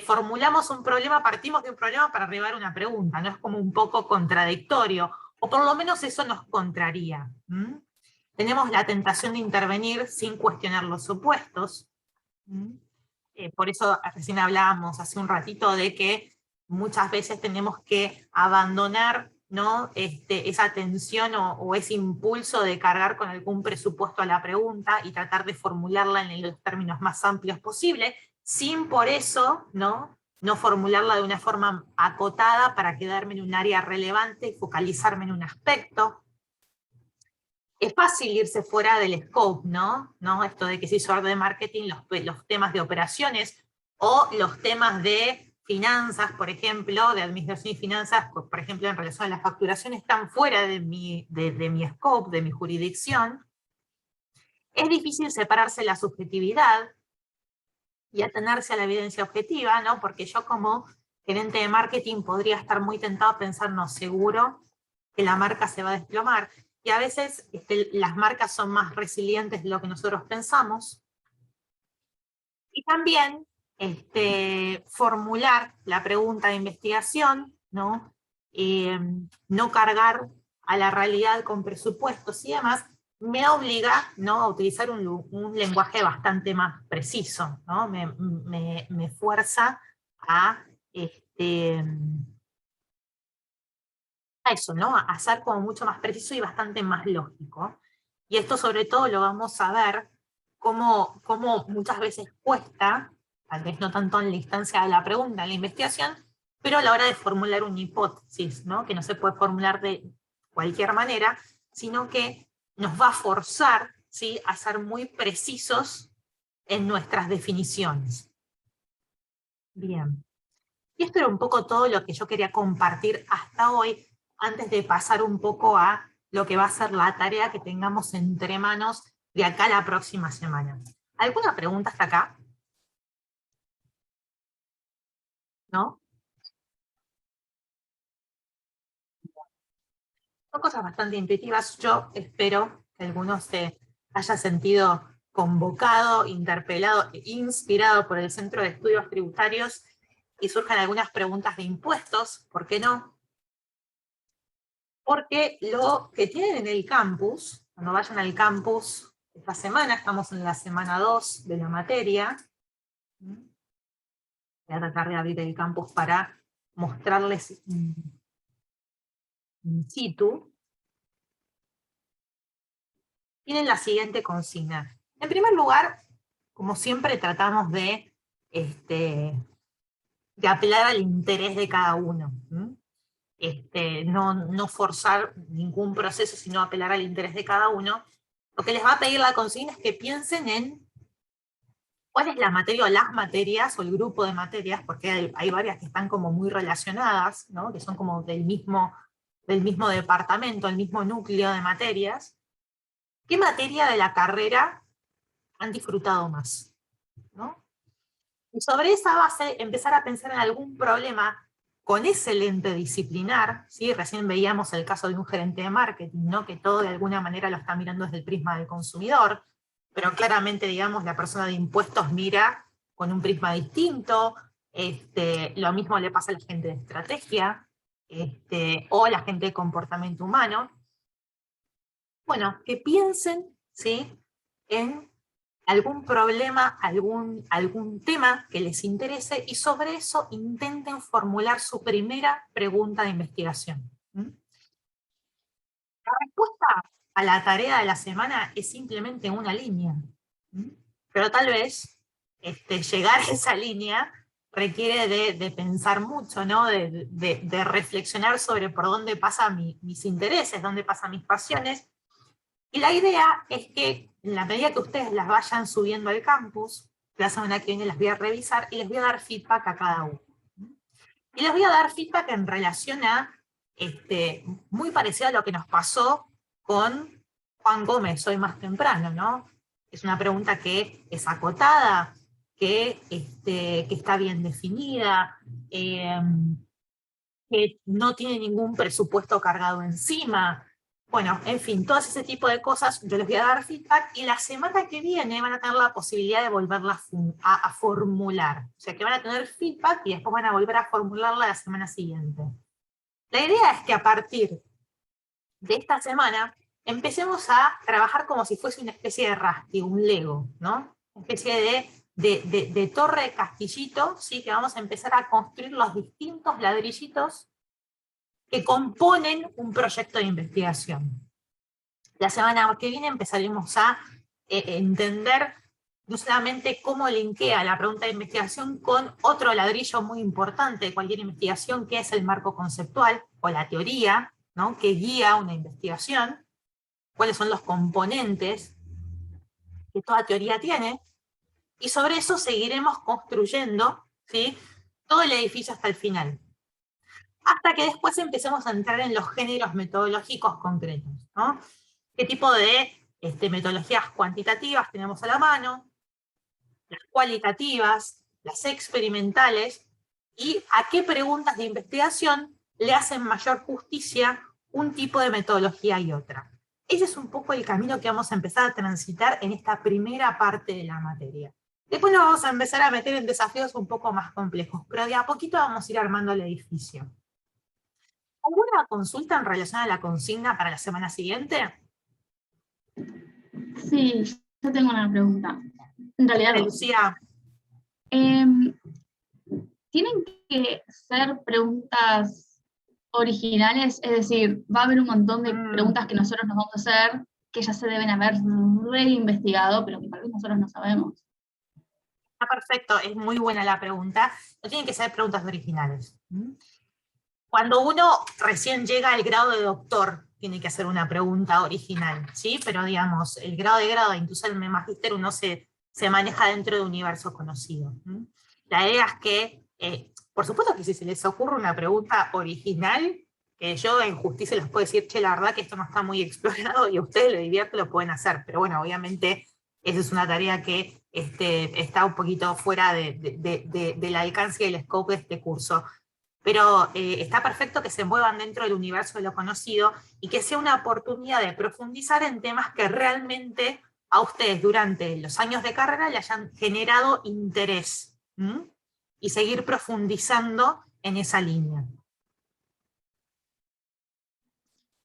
S1: Formulamos un problema, partimos de un problema para arribar a una pregunta, ¿no? Es como un poco contradictorio, o por lo menos eso nos contraría. Tenemos la tentación de intervenir sin cuestionar los supuestos. Por eso recién hablábamos hace un ratito de que muchas veces tenemos que abandonar, ¿no? Esa tensión o ese impulso de cargar con algún presupuesto a la pregunta y tratar de formularla en los términos más amplios posibles, sin por eso no formularla de una forma acotada para quedarme en un área relevante y focalizarme en un aspecto. Es fácil irse fuera del scope, ¿no? Esto de que se hizo de marketing, los temas de operaciones o los temas de finanzas, por ejemplo, de administración y finanzas, por ejemplo, en relación a las facturaciones, están fuera de mi scope, de mi jurisdicción. Es difícil separarse la subjetividad y atenerse a la evidencia objetiva, ¿no? Porque yo como gerente de marketing podría estar muy tentado a pensar, no, seguro que la marca se va a desplomar. Y a veces las marcas son más resilientes de lo que nosotros pensamos. Y también formular la pregunta de investigación, ¿no? No cargar a la realidad con presupuestos y demás, me obliga, ¿no? A utilizar un lenguaje bastante más preciso, ¿no? Me fuerza a eso, ¿no? A ser como mucho más preciso y bastante más lógico. Y esto sobre todo lo vamos a ver cómo muchas veces cuesta, tal vez no tanto en la instancia de la pregunta, en la investigación, pero a la hora de formular una hipótesis, ¿no? Que no se puede formular de cualquier manera, sino que nos va a forzar, ¿sí? A ser muy precisos en nuestras definiciones. Bien. Y esto era un poco todo lo que yo quería compartir hasta hoy, antes de pasar un poco a lo que va a ser la tarea que tengamos entre manos de acá a la próxima semana. ¿Alguna pregunta hasta acá? ¿No? Son cosas bastante intuitivas. Yo espero que algunos se haya sentido convocado, interpelado e inspirado por el Centro de Estudios Tributarios y surjan algunas preguntas de impuestos, ¿por qué no? Porque lo que tienen en el campus, cuando vayan al campus esta semana, estamos en la semana 2 de la materia, voy a tratar de abrir el campus para mostrarles in situ, tienen la siguiente consigna. En primer lugar, como siempre tratamos de apelar al interés de cada uno. No forzar ningún proceso, sino apelar al interés de cada uno. Lo que les va a pedir la consigna es que piensen en cuál es la materia o las materias, o el grupo de materias, porque hay varias que están como muy relacionadas, ¿no? Que son como del mismo departamento, el mismo núcleo de materias. ¿Qué materia de la carrera han disfrutado más? ¿No? Y sobre esa base empezar a pensar en algún problema con ese lente disciplinar, ¿sí? Recién veíamos el caso de un gerente de marketing, ¿no? Que todo de alguna manera lo está mirando desde el prisma del consumidor, pero claramente, digamos, la persona de impuestos mira con un prisma distinto, lo mismo le pasa a la gente de estrategia, o a la gente de comportamiento humano. Bueno, que piensen, ¿sí? En algún problema, algún tema que les interese, y sobre eso intenten formular su primera pregunta de investigación. La respuesta a la tarea de la semana es simplemente una línea. Pero tal vez llegar a esa línea requiere de pensar mucho, ¿no? De reflexionar sobre por dónde pasan mis intereses, dónde pasan mis pasiones. Y la idea es que en la medida que ustedes las vayan subiendo al campus, la semana que viene las voy a revisar y les voy a dar feedback a cada uno. Y les voy a dar feedback en relación a, muy parecido a lo que nos pasó con Juan Gómez hoy más temprano, ¿no? Es una pregunta que es acotada, que está bien definida, que no tiene ningún presupuesto cargado encima. Bueno, en fin, todo ese tipo de cosas yo les voy a dar feedback y la semana que viene van a tener la posibilidad de volverla a formular. O sea que van a tener feedback y después van a volver a formularla la semana siguiente. La idea es que a partir de esta semana empecemos a trabajar como si fuese una especie de Rasty, un Lego, ¿no? Una especie de torre de castillito, ¿sí? Que vamos a empezar a construir los distintos ladrillitos que componen un proyecto de investigación. La semana que viene empezaremos a entender no solamente cómo linkea la pregunta de investigación con otro ladrillo muy importante de cualquier investigación, que es el marco conceptual, o la teoría, ¿no? Que guía una investigación, cuáles son los componentes que toda teoría tiene, y sobre eso seguiremos construyendo, ¿sí? Todo el edificio hasta el final. Hasta que después empecemos a entrar en los géneros metodológicos concretos, ¿no? ¿Qué tipo de metodologías cuantitativas tenemos a la mano? Las cualitativas, las experimentales, y a qué preguntas de investigación le hacen mayor justicia un tipo de metodología y otra. Ese es un poco el camino que vamos a empezar a transitar en esta primera parte de la materia. Después nos vamos a empezar a meter en desafíos un poco más complejos, pero de a poquito vamos a ir armando el edificio. ¿Alguna consulta en relación a la consigna para la semana siguiente?
S3: Sí, yo tengo una pregunta. En realidad, dos.
S1: Lucía.
S3: ¿Tienen que ser preguntas originales? Es decir, va a haber un montón de preguntas que nosotros nos vamos a hacer, que ya se deben haber reinvestigado, pero que tal vez nosotros no sabemos.
S1: Está perfecto, es muy buena la pregunta. No tienen que ser preguntas originales. Cuando uno recién llega al grado de doctor, tiene que hacer una pregunta original, ¿sí? Pero digamos, el grado de grado, incluso el magíster, uno se maneja dentro de un universo conocido. La idea es que, por supuesto que si se les ocurre una pregunta original, que yo en justicia les puedo decir, che, la verdad que esto no está muy explorado y a ustedes les divierte, lo pueden hacer. Pero bueno, obviamente esa es una tarea que está un poquito fuera del alcance y el scope de este curso. Pero está perfecto que se muevan dentro del universo de lo conocido y que sea una oportunidad de profundizar en temas que realmente a ustedes durante los años de carrera le hayan generado interés, y seguir profundizando en esa línea.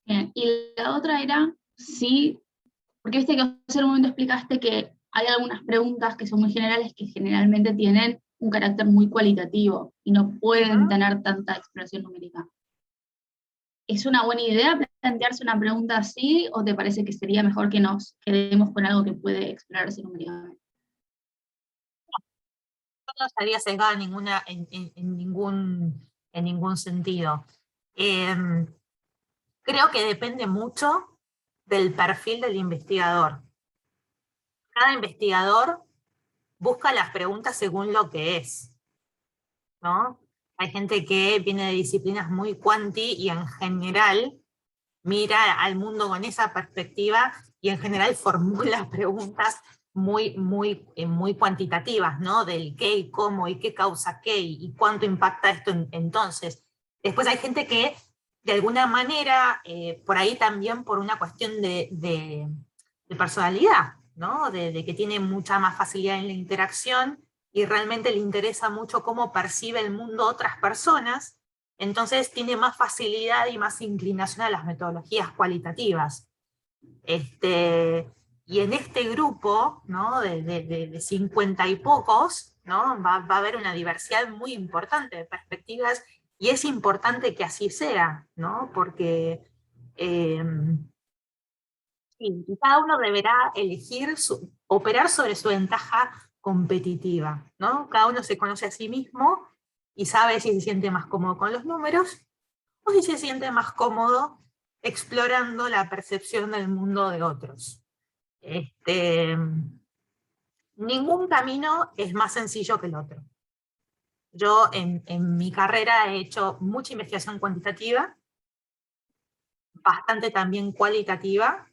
S3: Bien, y la otra era, sí, porque viste que hace un momento explicaste que hay algunas preguntas que son muy generales que generalmente tienen un carácter muy cualitativo y no pueden tener tanta exploración numérica. ¿Es una buena idea plantearse una pregunta así o te parece que sería mejor que nos quedemos con algo que puede explorarse numéricamente?
S1: No estaría sesgada en ningún sentido. Creo que depende mucho del perfil del investigador. Cada investigador busca las preguntas según lo que es, ¿no? Hay gente que viene de disciplinas muy cuanti y en general mira al mundo con esa perspectiva y en general formula preguntas muy cuantitativas, ¿no? Del qué y cómo y qué causa qué y cuánto impacta esto entonces. Después hay gente que de alguna manera, por ahí también por una cuestión de personalidad, ¿no? De que tiene mucha más facilidad en la interacción y realmente le interesa mucho cómo percibe el mundo otras personas, entonces tiene más facilidad y más inclinación a las metodologías cualitativas. Y en este grupo, ¿no? de 50 y pocos, ¿no? va a haber una diversidad muy importante de perspectivas, y es importante que así sea, ¿no? Porque y cada uno deberá elegir operar sobre su ventaja competitiva, ¿no? Cada uno se conoce a sí mismo y sabe si se siente más cómodo con los números o si se siente más cómodo explorando la percepción del mundo de otros. Ningún camino es más sencillo que el otro. Yo en mi carrera he hecho mucha investigación cuantitativa, bastante también cualitativa,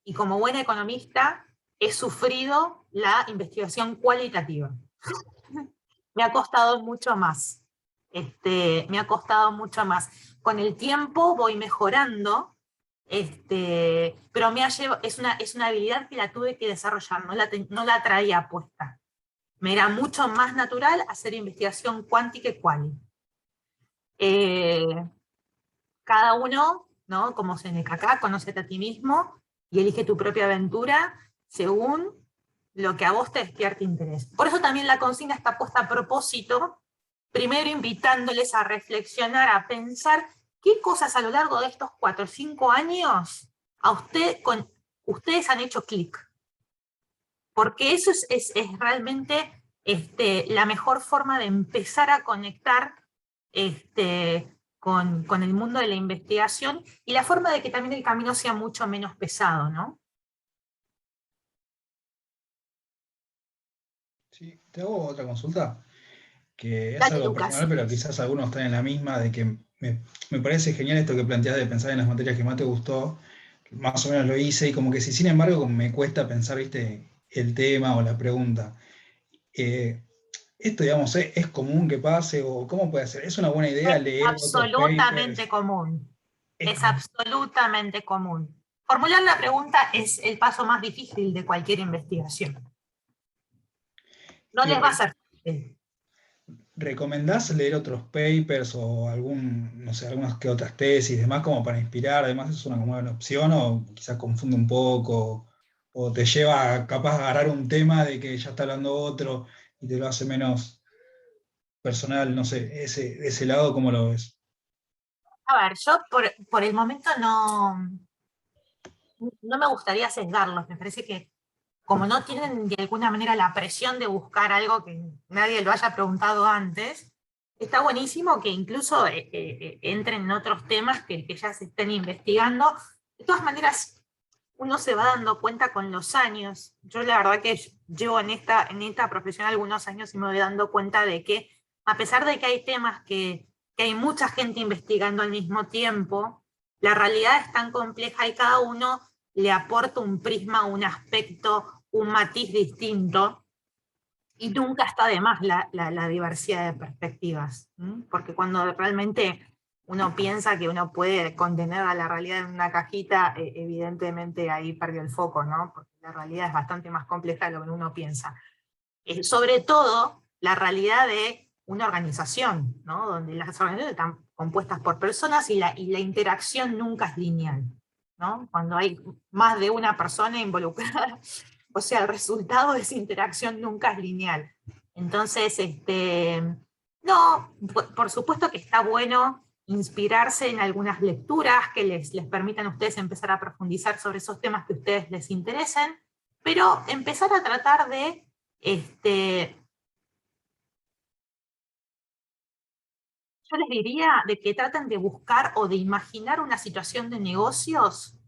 S1: y como buena economista he sufrido la investigación cualitativa. Me ha costado mucho más. Me ha costado mucho más. Con el tiempo voy mejorando, pero es una habilidad que la tuve que desarrollar, no la traía puesta. Me era mucho más natural hacer investigación cuanti que quali. Cada uno, ¿no? Como Seneca, conócete a ti mismo y elige tu propia aventura según lo que a vos te despierte interés. Por eso también la consigna está puesta a propósito, primero invitándoles a reflexionar, a pensar qué cosas a lo largo de estos 4 o 5 años con ustedes han hecho clic. Porque eso es realmente la mejor forma de empezar a conectar con el mundo de la investigación y la forma de que también el camino sea mucho menos pesado, ¿no?
S7: Sí, te hago otra consulta, que es
S1: Dale,
S7: algo
S1: Lucas.
S7: personal, pero quizás algunos están en la misma, de que me parece genial esto que planteás de pensar en las materias que más te gustó, más o menos lo hice, y como que si sin embargo como me cuesta pensar, viste, el tema o la pregunta. Esto, digamos, ¿es común que pase o cómo puede ser? ¿Es una buena idea
S1: Es
S7: leer otros
S1: absolutamente
S7: papers?
S1: común.
S7: Es
S1: Es
S7: común.
S1: absolutamente común. Formular la pregunta es el paso más difícil de cualquier investigación. No
S7: Y
S1: les va a ser fácil.
S7: ¿recomendás leer otros papers o no sé, algunas que otras tesis, demás, como para inspirar? Además, ¿es una buena opción o quizás confunde un poco o te lleva capaz a agarrar un tema de que ya está hablando otro y te lo hace menos personal? No sé, de ese lado, ¿cómo lo ves?
S1: A ver, yo por el momento no me gustaría sesgarlos. Me parece que como no tienen de alguna manera la presión de buscar algo que nadie lo haya preguntado antes, está buenísimo que incluso entren en otros temas que ya se estén investigando. De todas maneras, uno se va dando cuenta con los años. Yo la verdad que llevo en esta profesión algunos años y me voy dando cuenta de que, a pesar de que hay temas que hay mucha gente investigando al mismo tiempo, la realidad es tan compleja y cada uno le aporta un prisma, un aspecto, un matiz distinto, y nunca está de más la diversidad de perspectivas, ¿m? Porque cuando realmente uno piensa que uno puede contener a la realidad en una cajita, evidentemente ahí perdió el foco, ¿no? Porque la realidad es bastante más compleja de lo que uno piensa. Sobre todo, la realidad de una organización, ¿no? Donde las organizaciones están compuestas por personas y la interacción nunca es lineal, ¿no? Cuando hay más de una persona involucrada, o sea, el resultado de esa interacción nunca es lineal. Entonces, no, por supuesto que está bueno inspirarse en algunas lecturas que les permitan a ustedes empezar a profundizar sobre esos temas que a ustedes les interesen, pero empezar a tratar de yo les diría de que traten de buscar o de imaginar una situación de negocios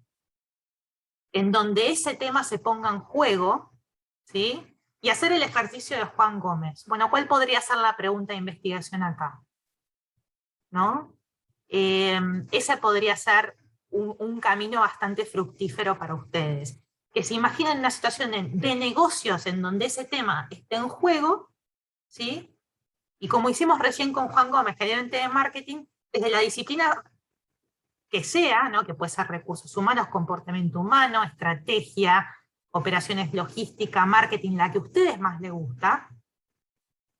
S1: en donde ese tema se ponga en juego, ¿sí? Y hacer el ejercicio de Juan Gómez. Bueno, ¿cuál podría ser la pregunta de investigación acá? ¿No? Ese podría ser un camino bastante fructífero para ustedes. Que se imaginen una situación de negocios en donde ese tema esté en juego, ¿sí? Y como hicimos recién con Juan Gómez, gerente de marketing, desde la disciplina que sea, ¿no? Que puede ser recursos humanos, comportamiento humano, estrategia, operaciones logística, marketing, la que a ustedes más les gusta,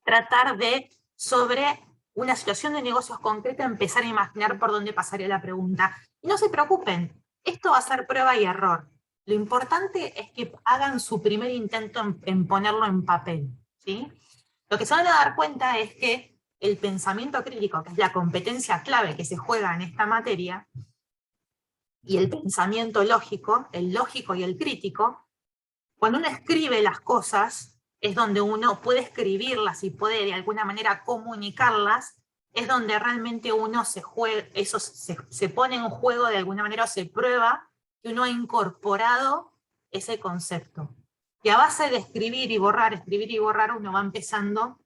S1: tratar de, sobre una situación de negocios concreta, empezar a imaginar por dónde pasaría la pregunta. Y no se preocupen, esto va a ser prueba y error. Lo importante es que hagan su primer intento en ponerlo en papel, ¿sí? Lo que se van a dar cuenta es que el pensamiento crítico, que es la competencia clave que se juega en esta materia, y el pensamiento lógico, el lógico y el crítico, cuando uno escribe las cosas, es donde uno puede escribirlas y puede de alguna manera comunicarlas, es donde realmente uno se pone en juego de alguna manera, o se prueba que uno ha incorporado ese concepto. Y a base de escribir y borrar, uno va empezando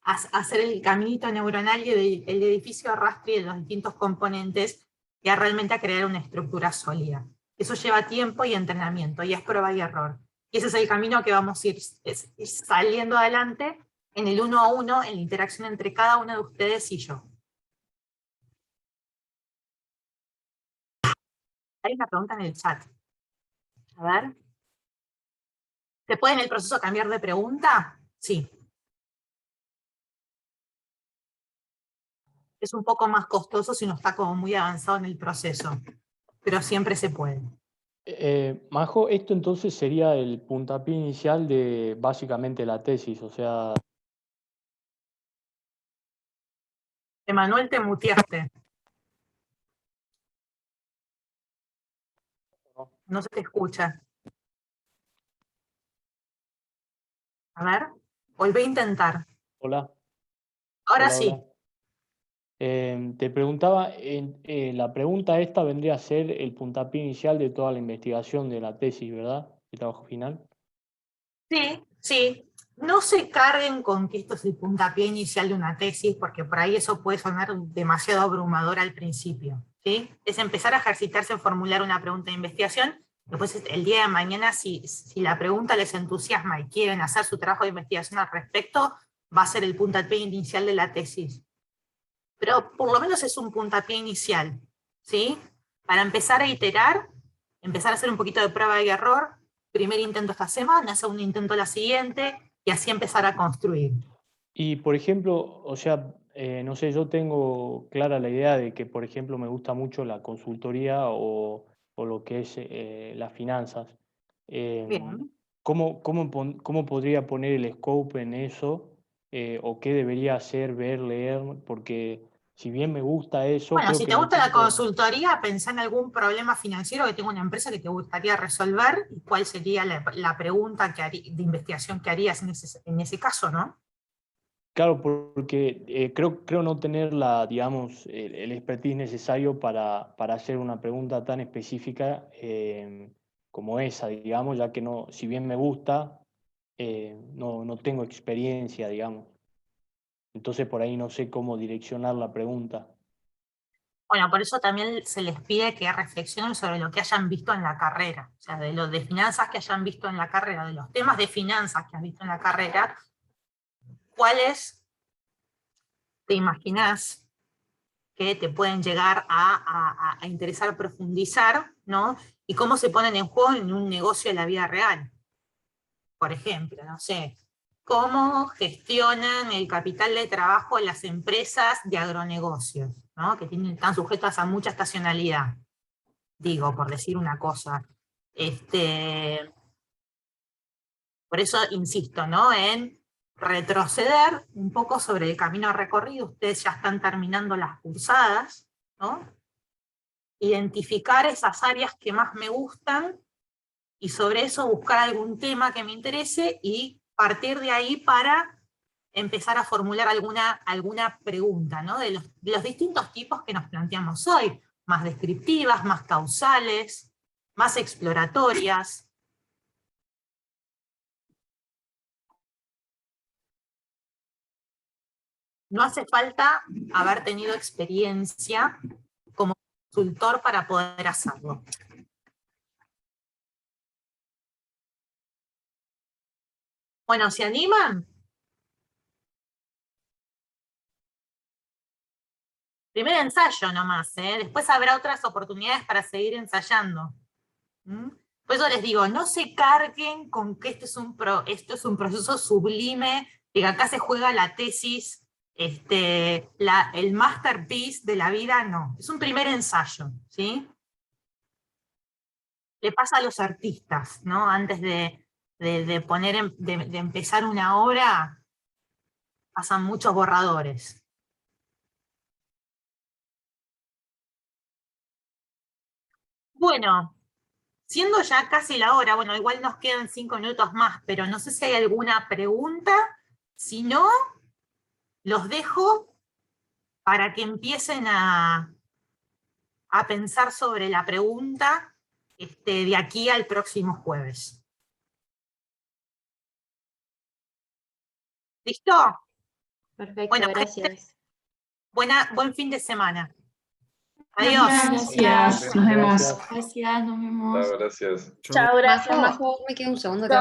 S1: a hacer el caminito neuronal y el edificio arrastre de los distintos componentes y a realmente a crear una estructura sólida. Eso lleva tiempo y entrenamiento, y es prueba y error. Y ese es el camino que vamos a ir saliendo adelante en el 1 a 1, en la interacción entre cada uno de ustedes y yo. Hay una pregunta en el chat. A ver. ¿Se puede en el proceso cambiar de pregunta? Sí. Es un poco más costoso si uno está como muy avanzado en el proceso, pero siempre se puede.
S8: Majo, esto entonces sería el puntapié inicial de básicamente la tesis, o sea...
S1: Emanuel, te muteaste. No se te escucha. A ver, volví a intentar.
S8: Hola.
S1: Ahora
S8: Hola,
S1: sí.
S8: hola. Te preguntaba, la pregunta esta vendría a ser el puntapié inicial de toda la investigación de la tesis, ¿verdad? El trabajo final.
S1: Sí, sí. No se carguen con que esto es el puntapié inicial de una tesis, porque por ahí eso puede sonar demasiado abrumador al principio, ¿sí? Es empezar a ejercitarse en formular una pregunta de investigación. Después, el día de mañana, si la pregunta les entusiasma y quieren hacer su trabajo de investigación al respecto, va a ser el puntapié inicial de la tesis. Pero por lo menos es un puntapié inicial, ¿sí? Para empezar a iterar, empezar a hacer un poquito de prueba y error, primer intento esta semana, segundo intento la siguiente, y así empezar a construir.
S8: Y por ejemplo, o sea, no sé, yo tengo clara la idea de que, por ejemplo, me gusta mucho la consultoría o lo que es las finanzas.
S1: Bien.
S8: ¿Cómo podría poner el scope en eso? ¿O qué debería hacer, ver, leer? Porque si bien me gusta eso,
S1: Bueno,
S8: creo
S1: si
S8: que
S1: te
S8: me
S1: gusta la
S8: siento...
S1: consultoría, pensá en algún problema financiero que tenga una empresa que te gustaría resolver, y cuál sería la pregunta de investigación que harías en ese caso, ¿no?
S8: Claro, porque creo no tener digamos, el expertise necesario para hacer una pregunta tan específica como esa, digamos, ya que no, si bien me gusta, no tengo experiencia, digamos. Entonces por ahí no sé cómo direccionar la pregunta.
S1: Bueno, por eso también se les pide que reflexionen sobre lo que hayan visto en la carrera, o sea, de los de finanzas que hayan visto en la carrera, de los temas de finanzas que has visto en la carrera, ¿cuáles te imaginás que te pueden llegar a interesar profundizar, ¿no? Y cómo se ponen en juego en un negocio de la vida real? Por ejemplo, no sé, cómo gestionan el capital de trabajo en las empresas de agronegocios, ¿no? Que están sujetas a mucha estacionalidad. Digo, por decir una cosa. Por eso insisto, ¿no? En retroceder un poco sobre el camino recorrido. Ustedes ya están terminando las cursadas, ¿no? Identificar esas áreas que más me gustan y sobre eso buscar algún tema que me interese y partir de ahí para empezar a formular alguna pregunta, ¿no? De los distintos tipos que nos planteamos hoy, más descriptivas, más causales, más exploratorias. No hace falta haber tenido experiencia como consultor para poder hacerlo. Bueno, ¿se animan? Primer ensayo nomás, ¿eh? Después habrá otras oportunidades para seguir ensayando. Por eso les digo, no se carguen con que esto es un proceso sublime, que acá se juega la tesis, el masterpiece de la vida, no. Es un primer ensayo, ¿sí? Le pasa a los artistas, ¿no? Antes de empezar una obra, pasan muchos borradores. Bueno, siendo ya casi la hora, bueno, igual nos quedan 5 minutos más, pero no sé si hay alguna pregunta. Si no, los dejo para que empiecen a pensar sobre la pregunta de aquí al próximo jueves. ¿Listo?
S9: Perfecto,
S1: Bueno,
S9: gracias.
S1: Buen fin de semana. Adiós.
S3: Gracias, nos vemos.
S9: Gracias, nos vemos.
S10: Gracias.
S9: Chao, gracias.
S6: Majo, me queda un segundo que